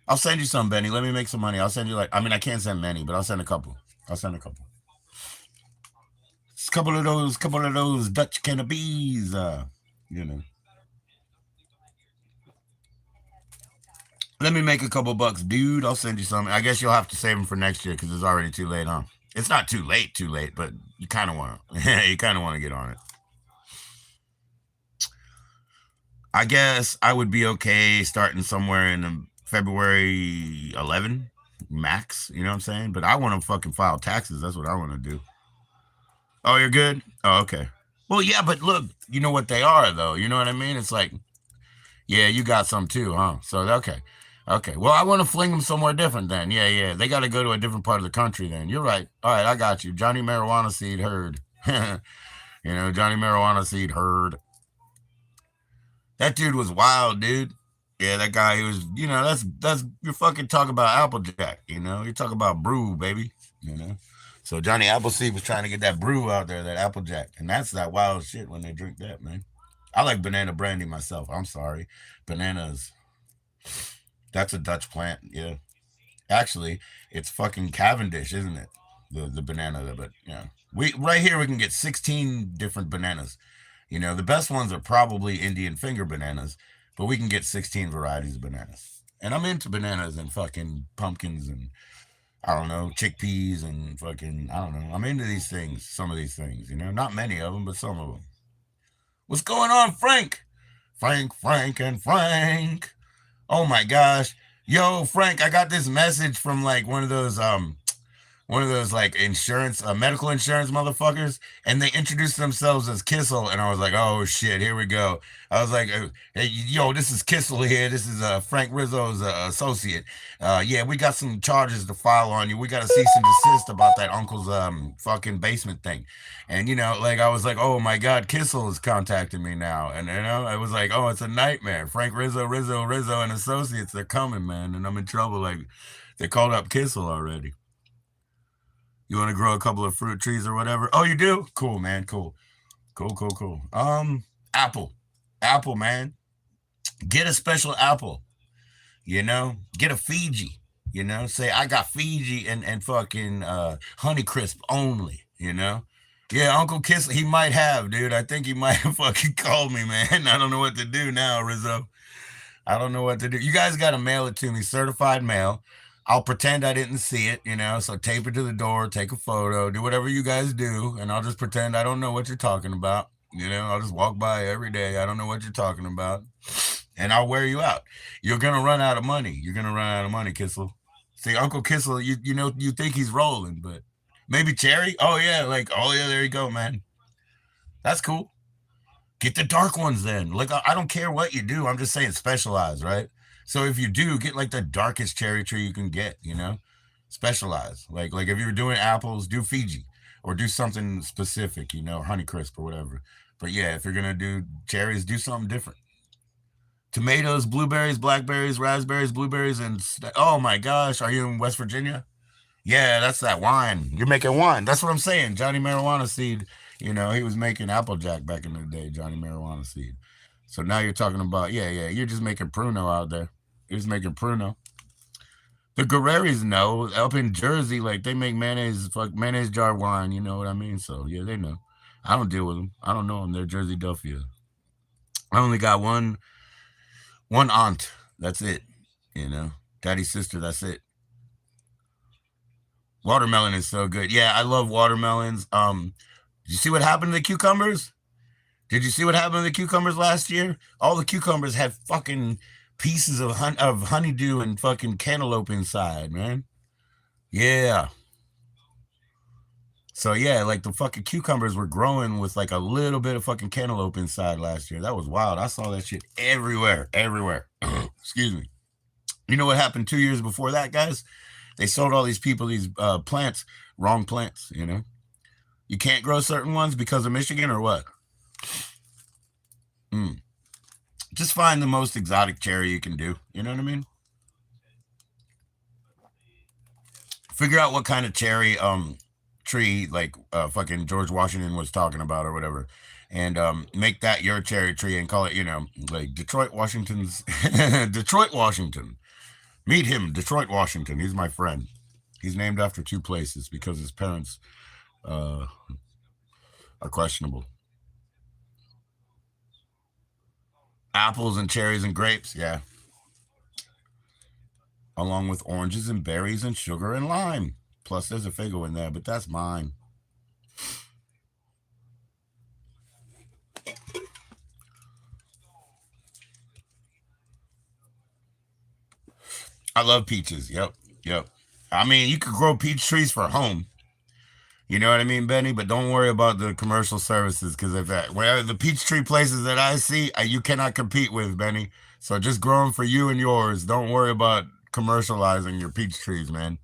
I'll send you some, Benny. Let me make some money. I'll send you like, I mean, I can't send many, but I'll send a couple. I'll send a couple. It's a couple of those Dutch cannabis. You know. Let me make a couple bucks, dude. I'll send you some. I guess you'll have to save them for next year because it's already too late, huh? It's not too late, but you kind of want to. You kind of want to get on it. I guess I would be okay starting somewhere in February 11 max. You know what I'm saying? But I want to fucking file taxes. That's what I want to do. Oh, you're good. Oh, okay. Well, yeah, but look, you know what they are though. You know what I mean? It's like, yeah, you got some too, huh? So okay, okay. Well, I want to fling them somewhere different then. Yeah, yeah. They got to go to a different part of the country then. You're right. All right, I got you. Johnny Marijuana Seed heard. Johnny Marijuana Seed heard. That dude was wild, dude. Yeah, that guy. He was. That's you're fucking talking about Applejack. You're talking about brew, baby. You know. So Johnny Appleseed was trying to get that brew out there, that Applejack, and that's that wild shit when they drink that, man. I like banana brandy myself. I'm sorry, bananas. That's a Dutch plant. Yeah, actually, it's fucking Cavendish, isn't it? The banana, but yeah, we right here we can get 16 different bananas. The best ones are probably Indian finger bananas, but we can get 16 varieties of bananas. And I'm into bananas and fucking pumpkins and I don't know, chickpeas and fucking, I don't know. I'm into these things, some of these things, not many of them, but some of them. What's going on, Frank? Frank, and Frank. Oh my gosh. Yo, Frank, I got this message from like one of those like insurance, medical insurance motherfuckers, and they introduced themselves as Kissel, and I was like, oh shit, here we go. I was like, hey, yo, this is Kissel here. This is Frank Rizzo's associate. Yeah, we got some charges to file on you. We got to cease and desist about that uncle's fucking basement thing, and like I was like, oh my god, Kissel is contacting me now, and I was like, oh, it's a nightmare. Frank Rizzo, and associates, they're coming, man, and I'm in trouble. Like they called up Kissel already. You want to grow a couple of fruit trees or whatever? Oh, you do? Cool, man. Cool. Cool, cool, cool. Apple. Apple, man. Get a special apple. Get a Fiji. Say I got Fiji and fucking Honeycrisp only. Yeah, Uncle Kiss, he might have, dude. I think he might have fucking called me, man. I don't know what to do now, Rizzo. I don't know what to do. You guys got to mail it to me, certified mail. I'll pretend I didn't see it. So tape it to the door, take a photo, do whatever you guys do, and I'll just pretend I don't know what you're talking about. I'll just walk by every day. I don't know what you're talking about, and I'll wear you out. You're gonna run out of money. You're gonna run out of money, Kissel. See, Uncle Kissel, you think he's rolling, but Maybe cherry. Oh yeah, like oh yeah, there you go, man. That's cool. Get the dark ones then. Like I don't care what you do. I'm just saying specialize, right? So if you do, get like the darkest cherry tree you can get, you know? Specialize. Like if you're doing apples, do Fiji or do something specific, you know, Honeycrisp or whatever. But yeah, if you're gonna do cherries, do something different. Tomatoes, blueberries, blackberries, raspberries, blueberries, and oh my gosh, are you in West Virginia? Yeah, that's that wine. You're making wine. That's what I'm saying. Johnny Marijuana Seed, you know, he was making Applejack back in the day, Johnny Marijuana Seed. So now you're talking about, yeah, yeah, you're just making Pruno out there. You're just making Pruno. The Guerreris know up in Jersey, like they make mayonnaise, fuck mayonnaise jar wine. You know what I mean? So yeah, they know. I don't deal with them. I don't know them. They're Jersey Duffield. I only got one aunt. That's it. You know, daddy's sister. That's it. Watermelon is so good. Yeah, I love watermelons. Did you see what happened to the cucumbers? Did you see what happened to the cucumbers last year? All the cucumbers had fucking pieces of honeydew and fucking cantaloupe inside, man. Yeah. So yeah, like the fucking cucumbers were growing with like a little bit of fucking cantaloupe inside last year. That was wild. I saw that shit everywhere, everywhere. Excuse me. You know what happened 2 years before that, guys? They sold all these people these plants, wrong plants. You know, you can't grow certain ones because of Michigan or what? Mm. Just find the most exotic cherry you can do. You know what I mean? Figure out what kind of cherry tree like fucking George Washington was talking about or whatever. And make that your cherry tree and call it, you know, like Detroit Washington's Detroit Washington. Meet him, Detroit Washington. He's my friend. He's named after two places because his parents uh, are questionable. Apples and cherries and grapes, yeah, along with oranges and berries and sugar and lime. Plus, there's a figo in there, but that's mine. I love peaches. Yep, yep. I mean, you could grow peach trees for home. You know what I mean, Benny? But don't worry about the commercial services because if that, where the peach tree places that I see, you cannot compete with, Benny. So just grow them for you and yours. Don't worry about commercializing your peach trees, man.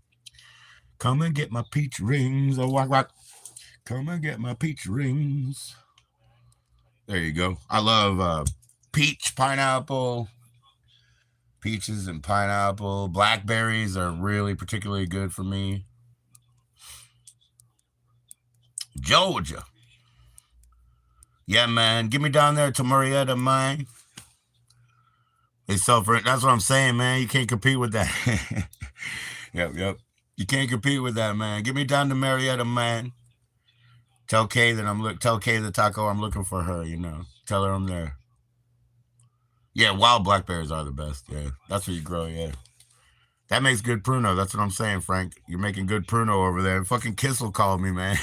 Come and get my peach rings. Oh, walk, walk. Come and get my peach rings. There you go. I love peach, pineapple, peaches and pineapple. Blackberries are really particularly good for me. Georgia. Yeah, man. Get me down there to Marietta, man. It's so for that's what I'm saying, man. You can't compete with that. Yep, yep. You can't compete with that, man. Get me down to Marietta, man. Tell Kay that tell Kay the taco I'm looking for her, you know. Tell her I'm there. Yeah, wild blackberries are the best. Yeah. That's what you grow, yeah. That makes good pruno. That's what I'm saying, Frank. You're making good pruno over there. Fucking Kissel called me, man.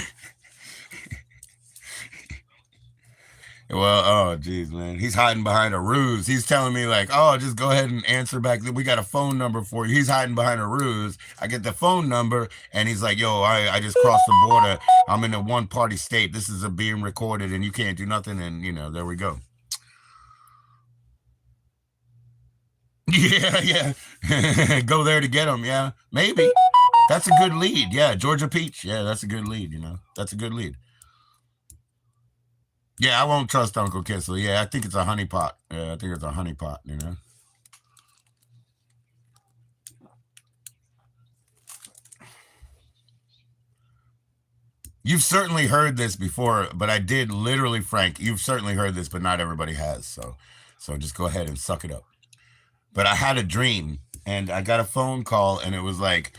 Well, oh, geez, man. He's hiding behind a ruse. He's telling me, like, oh, just go ahead and answer back. We got a phone number for you. He's hiding behind a ruse. I get the phone number, and he's like, yo, I just crossed the border. I'm in a one party state. This is being recorded, and you can't do nothing. And, you know, there we go. Yeah, yeah. Go there to get him. Yeah, maybe. That's a good lead. Yeah, Georgia Peach. Yeah, that's a good lead, you know. That's a good lead. Yeah, I won't trust Uncle Kissel. Yeah, I think it's a honeypot. Yeah, I think it's a honeypot, you know. You've certainly heard this before, but I did literally, Frank. You've certainly heard this, but not everybody has. So just go ahead and suck it up. But I had a dream, and I got a phone call, and it was like,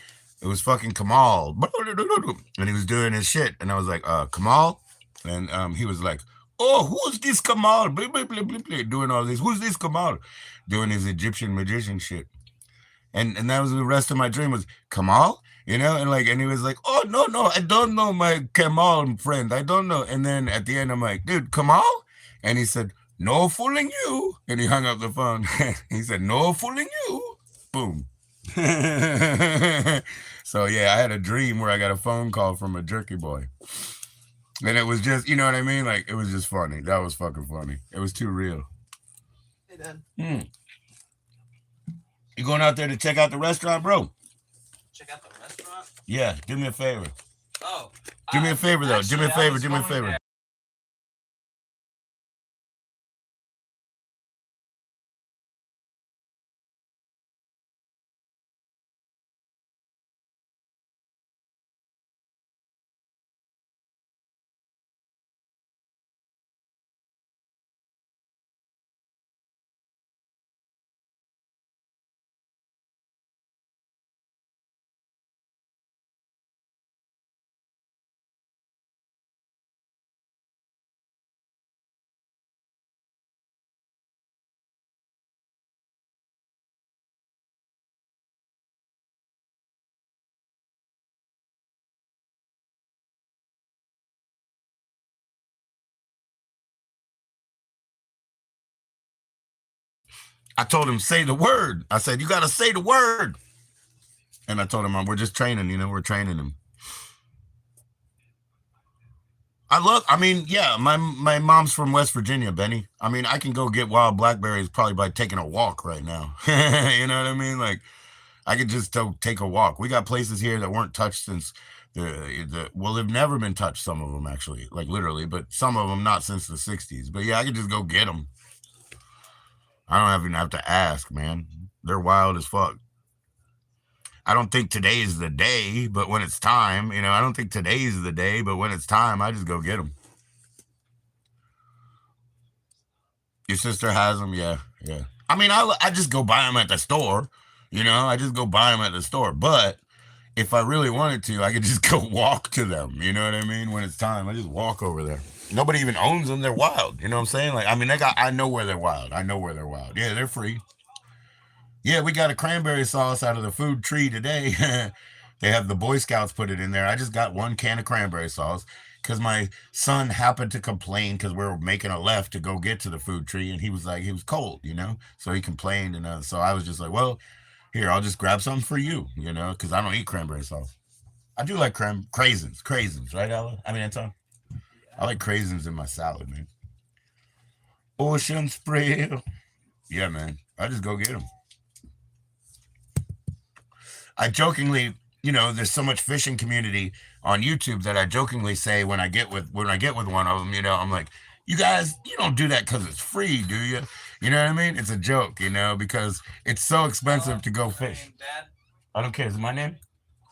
it was fucking Kamal, and he was doing his shit, and I was like, Kamal, and he was like, oh, who's this Kamal? Blah, blah, blah, blah, blah, doing all this. Who's this Kamal? Doing his Egyptian magician shit. And that was the rest of my dream was Kamal, you know, and he was like, oh no, I don't know my Kamal friend, I don't know. And then at the end, I'm like, dude, Kamal, and he said, no fooling you, and he hung up the phone. He said, no fooling you, boom. So yeah, I had a dream where I got a phone call from a jerky boy. And it was just, you know what I mean? Like, it was just funny. That was fucking funny. It was too real. Hey, Dan, Hmm. You going out there to check out the restaurant, bro? Check out the restaurant. Yeah, do me a favor. Oh, Do me a favor, though. Do me a actually, I favor. was Do me a going favor. there. I told him, say the word. I said, you got to say the word. And I told him, we're just training, we're training him. I mean, yeah, my mom's from West Virginia, Benny. I mean, I can go get wild blackberries probably by taking a walk right now. You know what I mean? Like, I could just go take a walk. We got places here that weren't touched since well, they've never been touched. Some of them actually, like literally, but some of them not since the '60s. But yeah, I could just go get them. I don't even have to ask, man. They're wild as fuck. I don't think today is the day, but when it's time, I don't think today is the day, but when it's time, I just go get them. Your sister has them, yeah, yeah. I mean, I just go buy them at the store. I just go buy them at the store. But if I really wanted to, I could just go walk to them. You know what I mean? When it's time, I just walk over there. Nobody even owns them. They're wild. You know what I'm saying? Like, I mean, I know where they're wild. I know where they're wild. Yeah, they're free. Yeah, we got a cranberry sauce out of the food tree today. They have the Boy Scouts put it in there. I just got one can of cranberry sauce because my son happened to complain because we were making a left to go get to the food tree, and he was like, he was cold, so he complained, and so I was just like, well, here, I'll just grab something for you, because I don't eat cranberry sauce. I do like craisins, right, Ella? I mean, Anton, I like craisins in my salad, man. Ocean spray. Yeah, man. I just go get them. I jokingly, there's so much fishing community on YouTube that I jokingly say when I get with one of them, I'm like, you guys, you don't do that because it's free, do you? You know what I mean? It's a joke, because it's so expensive Ella, to go what's her fish. name, Dad? I don't care. Is it my name?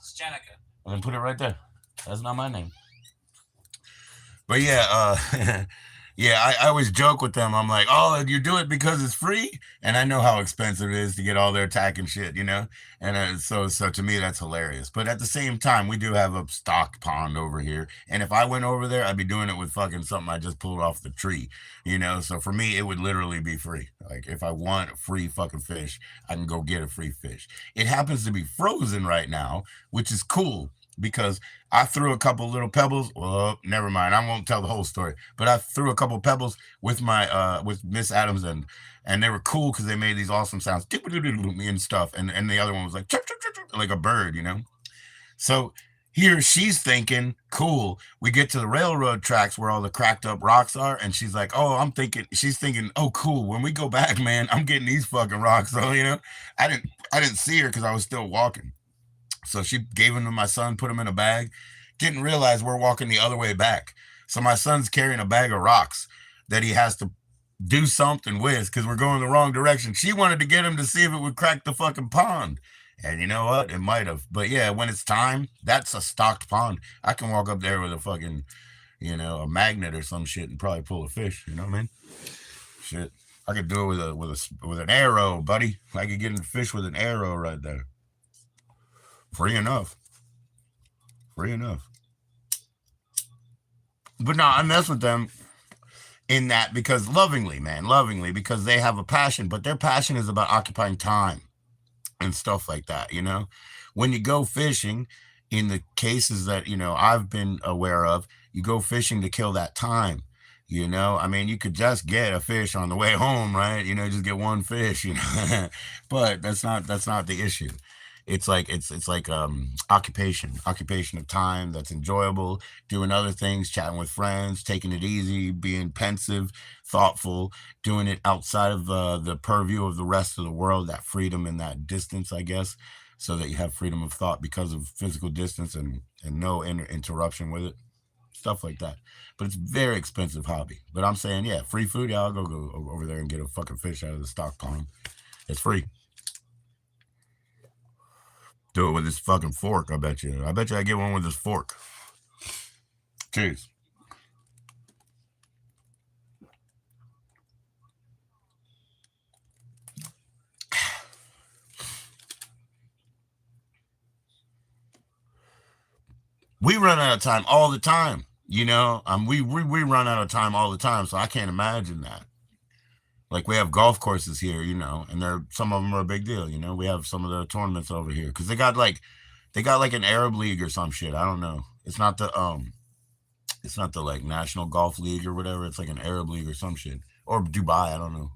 It's Jenica. Well, then put it right there. That's not my name. But yeah, yeah, I always joke with them. I'm like, oh, you do it because it's free, and I know how expensive it is to get all their tack and shit. And so to me that's hilarious. But at the same time, we do have a stocked pond over here, and if I went over there, I'd be doing it with fucking something I just pulled off the tree. So for me, it would literally be free. Like if I want free fucking fish, I can go get a free fish. It happens to be frozen right now, which is cool because I threw a couple little pebbles. Well, never mind. I won't tell the whole story. But I threw a couple pebbles with my with Miss Adams, and they were cool because they made these awesome sounds and stuff. And the other one was like chirp, chirp, chirp, chirp, like a bird. So here she's thinking, cool. We get to the railroad tracks where all the cracked up rocks are, and she's like, oh, she's thinking, oh, cool. When we go back, man, I'm getting these fucking rocks. So I didn't see her because I was still walking. So she gave them to my son, put them in a bag. Didn't realize we're walking the other way back. So my son's carrying a bag of rocks that he has to do something with because we're going the wrong direction. She wanted to get him to see if it would crack the fucking pond. And you know what? It might have. But yeah, when it's time, that's a stocked pond. I can walk up there with a fucking, a magnet or some shit and probably pull a fish. You know what I mean? Shit. I could do it with an arrow, buddy. I could get in the fish with an arrow right there. Free enough. Free enough. But no, I mess with them in that because lovingly, man, lovingly, because they have a passion, but their passion is about occupying time and stuff like that. When you go fishing, in the cases that, I've been aware of, you go fishing to kill that time. I mean, you could just get a fish on the way home, right? Just get one fish, but that's not the issue. it's like occupation of time that's enjoyable, doing other things, chatting with friends, taking it easy, being pensive, thoughtful, doing it outside of the purview of the rest of the world, that freedom and that distance, I guess, so that you have freedom of thought because of physical distance and no interruption with it, stuff like that. But it's a very expensive hobby. But I'm saying, yeah, free food, yeah, I'll go over there and get a fucking fish out of the stock pond. It's free. Do it with this fucking fork, I bet you. I bet you I get one with this fork. Cheers. We run out of time all the time, you know? We run out of time all the time, so I can't imagine that. Like we have golf courses here, you know, and they're some of them are a big deal, you know. We have some of the tournaments over here because they got like an Arab league or some shit. I don't know. It's not the like National Golf League or whatever. It's like an Arab league or some shit or Dubai. I don't know.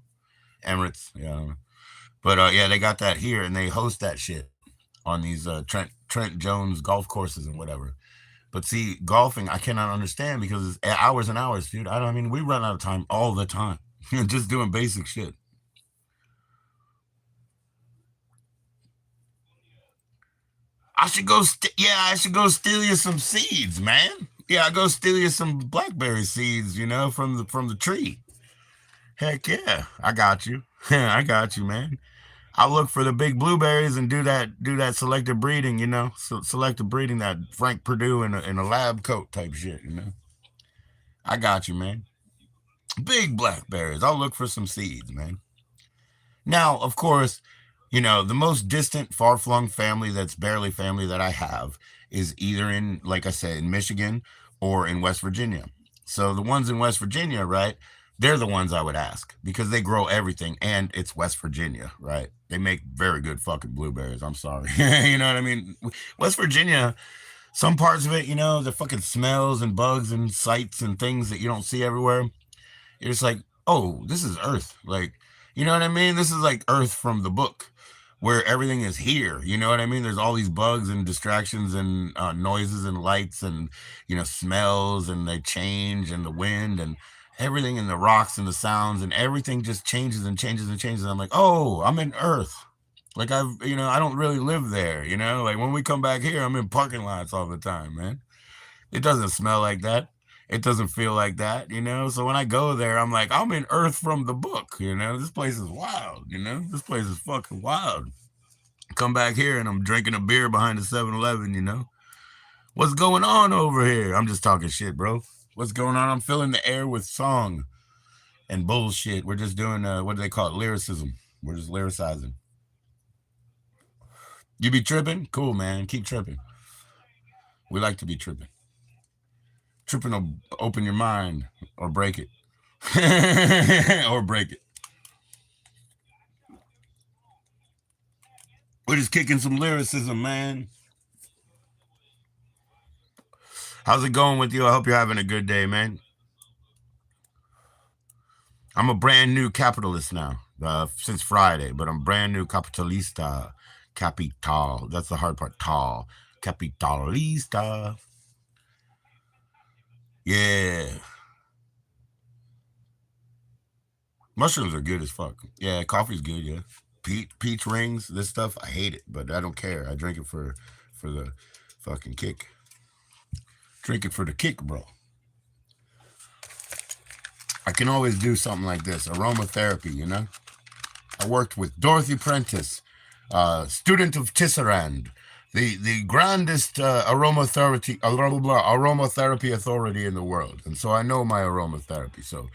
Emirates. Yeah, I don't know. But yeah, they got that here and they host that shit on these Trent Jones golf courses and whatever. But see, golfing I cannot understand because it's hours and hours, dude. I mean, we run out of time all the time, just doing basic shit. Yeah, I should go steal you some seeds, man. Yeah, I go steal you some blackberry seeds, you know, from the tree. Heck yeah, I got you. I got you, man. I'll look for the big blueberries and do that selective breeding, you know, selective breeding that Frank Purdue in a lab coat type shit, you know. I got you, man. Big blackberries. I'll look for some seeds, man. Now, of course, you know, the most distant, far flung family that's barely family that I have is either in, like I said, in Michigan or in West Virginia. So the ones in West Virginia, right? They're the ones I would ask because they grow everything and it's West Virginia, right? They make very good fucking blueberries. I'm sorry. You know what I mean? West Virginia, some parts of it, you know, the fucking smells and bugs and sights and things that you don't see everywhere. You're just like, oh, this is Earth. Like, you know what I mean? This is like Earth from the book where everything is here. You know what I mean? There's all these bugs and distractions and noises and lights and, you know, smells and they change and the wind and everything and the rocks and the sounds and everything just changes and changes and changes. And I'm like, oh, I'm in Earth. Like you know, I don't really live there, you know? Like when we come back here, I'm in parking lots all the time, man. It doesn't smell like that. It doesn't feel like that, you know? So when I go there, I'm like, I'm in Earth from the book, you know? This place is wild, you know? This place is fucking wild. Come back here and I'm drinking a beer behind the 7-Eleven, you know? What's going on over here? I'm just talking shit, bro. What's going on? I'm filling the air with song and bullshit. We're just doing, what do they call it? Lyricism. We're just lyricizing. You be tripping? Cool, man. Keep tripping. We like to be tripping. Tripping will open your mind or break it. Or break it. We're just kicking some lyricism, man. How's it going with you? I hope you're having a good day, man. I'm a brand new capitalist now, since Friday, but I'm brand new capitalista. Capital. That's the hard part. Tall. Capitalista. Yeah. Mushrooms are good as fuck. Yeah, coffee's good, yeah. Peach rings, this stuff, I hate it, but I don't care. I drink it for the fucking kick. Drink it for the kick, bro. I can always do something like this, aromatherapy, you know? I worked with Dorothy Prentice, student of Tisserand, the grandest aromatherapy authority in the world. And so I know my aromatherapy. So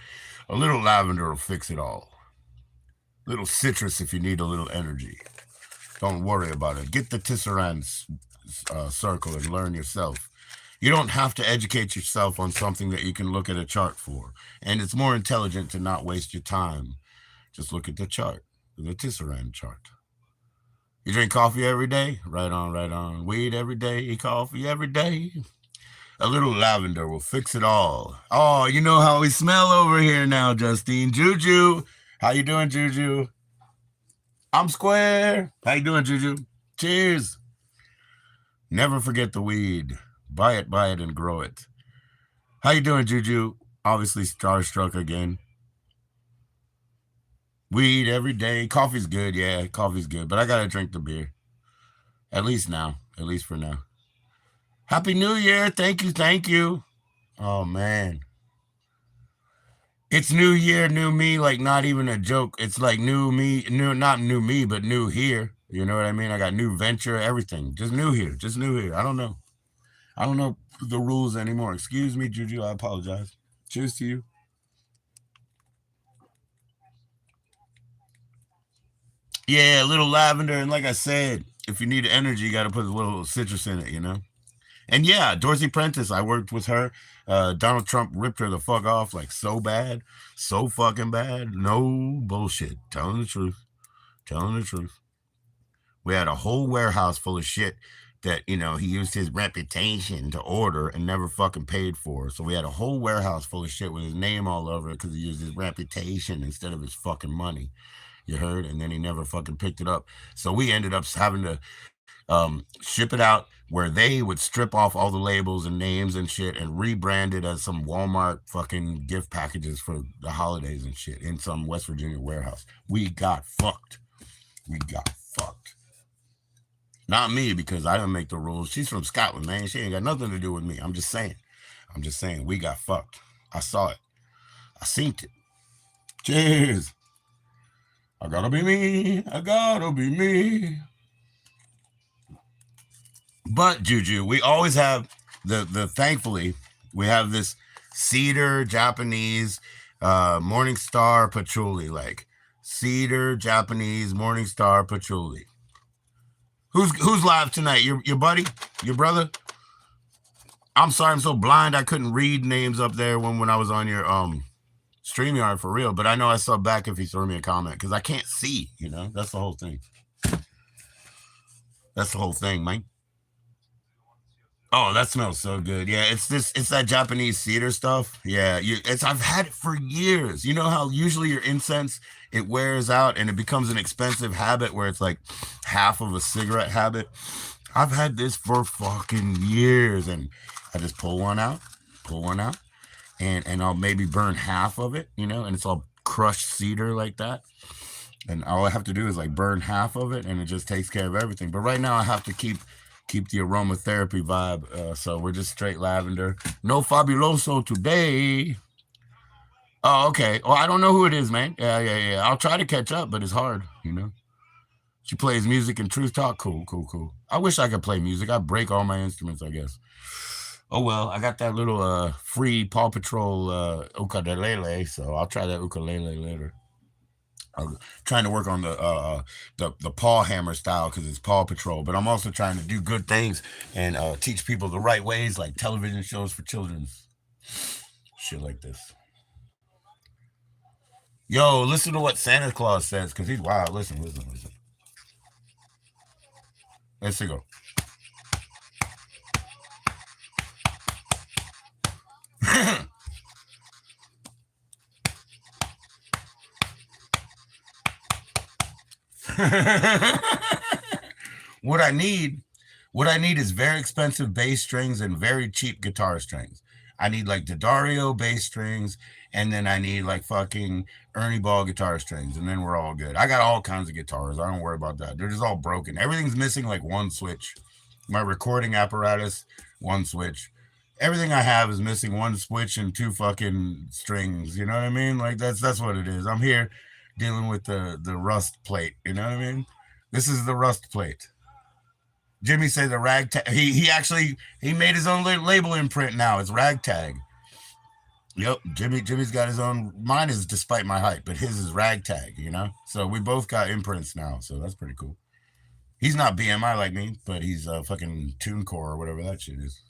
a little lavender will fix it all. Little citrus if you need a little energy. Don't worry about it. Get the Tisserand circle and learn yourself. You don't have to educate yourself on something that you can look at a chart for. And it's more intelligent to not waste your time. Just look at the chart, the Tisserand chart. You drink coffee every day? Right on, right on. Weed every day, coffee every day. A little lavender will fix it all. Oh, you know how we smell over here now, Justine. Juju. How you doing, Juju? I'm square. How you doing, Juju? Cheers. Never forget the weed. Buy it, and grow it. How you doing, Juju? Obviously starstruck again. Weed every day. Coffee's good, yeah. Coffee's good, but I gotta drink the beer. At least now. At least for now. Happy New Year. Thank you. Thank you. Oh man. It's new year, new me, like not even a joke. It's like new me, new not new me, but new here. You know what I mean? I got new venture, everything. Just new here. Just new here. I don't know. I don't know the rules anymore. Excuse me, Juju. I apologize. Cheers to you. Yeah, a little lavender, and like I said, if you need energy, you got to put a little citrus in it, you know. And yeah, Dorsey Prentice, I worked with her. Donald Trump ripped her the fuck off like so bad, so fucking bad. No bullshit. Telling the truth. Telling the truth. We had a whole warehouse full of shit that, he used his reputation to order and never fucking paid for. So we had a whole warehouse full of shit with his name all over it because he used his reputation instead of his fucking money. You heard? And then he never fucking picked it up. So we ended up having to ship it out where they would strip off all the labels and names and shit and rebrand it as some Walmart fucking gift packages for the holidays and shit in some West Virginia warehouse. We got fucked. We got fucked. Not me, because I didn't make the rules. She's from Scotland, man. She ain't got nothing to do with me. I'm just saying. We got fucked. I saw it. I seen it. Cheers. I gotta be me. I gotta be me. But Juju, we always have the thankfully we have this cedar Japanese Morning Star patchouli, like cedar Japanese Morning Star patchouli. Who's live tonight? Your buddy? Your brother? I'm sorry, I'm so blind I couldn't read names up there when I was on your StreamYard for real, but I know I saw back if he threw me a comment because I can't see, That's the whole thing. That's the whole thing, man. Oh, that smells so good. Yeah, it's that Japanese cedar stuff. Yeah, I've had it for years. You know how usually your incense it wears out and it becomes an expensive habit where it's like half of a cigarette habit. I've had this for fucking years, and I just pull one out, and I'll maybe burn half of it, and it's all crushed cedar like that. And all I have to do is like burn half of it, and it just takes care of everything. But right now, I have to keep the aromatherapy vibe. So we're just straight lavender. No Fabuloso today. Oh, okay. Well, I don't know who it is, man. Yeah. I'll try to catch up, but it's hard, She plays music and Truth Talk. Cool. I wish I could play music. I break all my instruments, I guess. Oh, well, I got that little free Paw Patrol ukulele, so I'll try that ukulele later. I'm trying to work on the paw hammer style because it's Paw Patrol, but I'm also trying to do good things and teach people the right ways, like television shows for children, shit like this. Yo, listen to what Santa Claus says because he's wild. Listen. Let's go. What I need is very expensive bass strings and very cheap guitar strings. I need like D'Addario bass strings, and then I need like fucking Ernie Ball guitar strings, and then we're all good. I got all kinds of guitars. I don't worry about that. They're just all broken. Everything's missing like one switch. My recording apparatus, one switch. Everything I have is missing one switch and two fucking strings. You know what I mean? Like that's what it is. I'm here dealing with the rust plate. You know what I mean? This is the rust plate. Jimmy said the ragtag. He actually he made his own label imprint now. It's ragtag. Yep, Jimmy's got his own. Mine is despite my height, but his is ragtag. So we both got imprints now. So that's pretty cool. He's not BMI like me, but he's fucking TuneCore or whatever that shit is.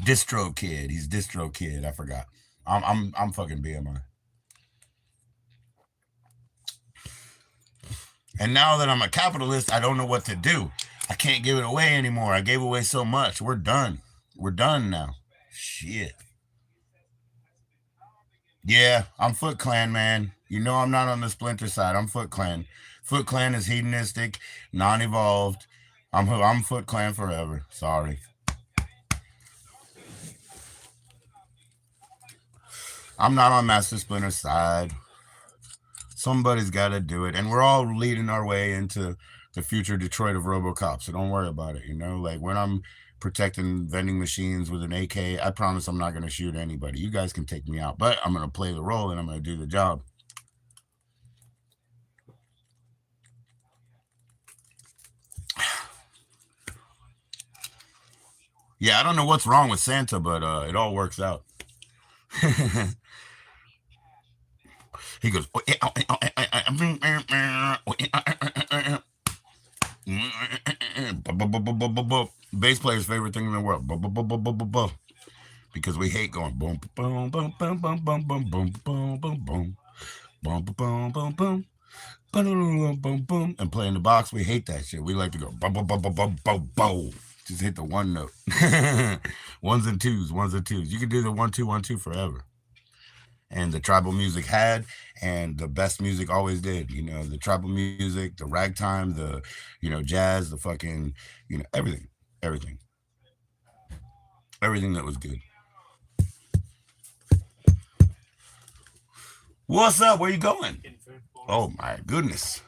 Distro Kid. He's Distro Kid. I forgot. I'm fucking BMI. And now that I'm a capitalist, I don't know what to do. I can't give it away anymore. I gave away so much. We're done. We're done now. Shit. Yeah, I'm Foot Clan, man. You know I'm not on the Splinter side. I'm Foot Clan. Foot Clan is hedonistic, non-evolved. I'm Foot Clan forever. Sorry. I'm not on Master Splinter's side. Somebody's got to do it, and we're all leading our way into the future Detroit of RoboCop. So don't worry about it. You know, like when I'm protecting vending machines with an AK, I promise I'm not going to shoot anybody. You guys can take me out, but I'm going to play the role and I'm going to do the job. Yeah, I don't know what's wrong with Santa, but it all works out. He goes, bass player's favorite thing in the world. Because we hate going boom, boom, boom, boom, boom, boom, boom, boom, boom, boom, boom, boom, boom, boom, boom. Boom, boom, boom, and playing the box. We hate that shit. We like to go boom, boom, boom, boom, boom, boom, boom. Just hit the one note. Ones and twos, ones and twos. You can do the 1 2 1 2 forever. And the tribal music had, and the best music always did. You know, the tribal music, the ragtime, the, jazz, the fucking, everything, everything, everything that was good. What's up? Where you going? Oh my goodness.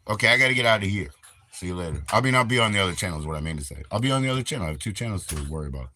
Okay, I got to get out of here. See you later. I'll be on the other channel is what I mean to say. I'll be on the other channel. I have 2 channels to worry about.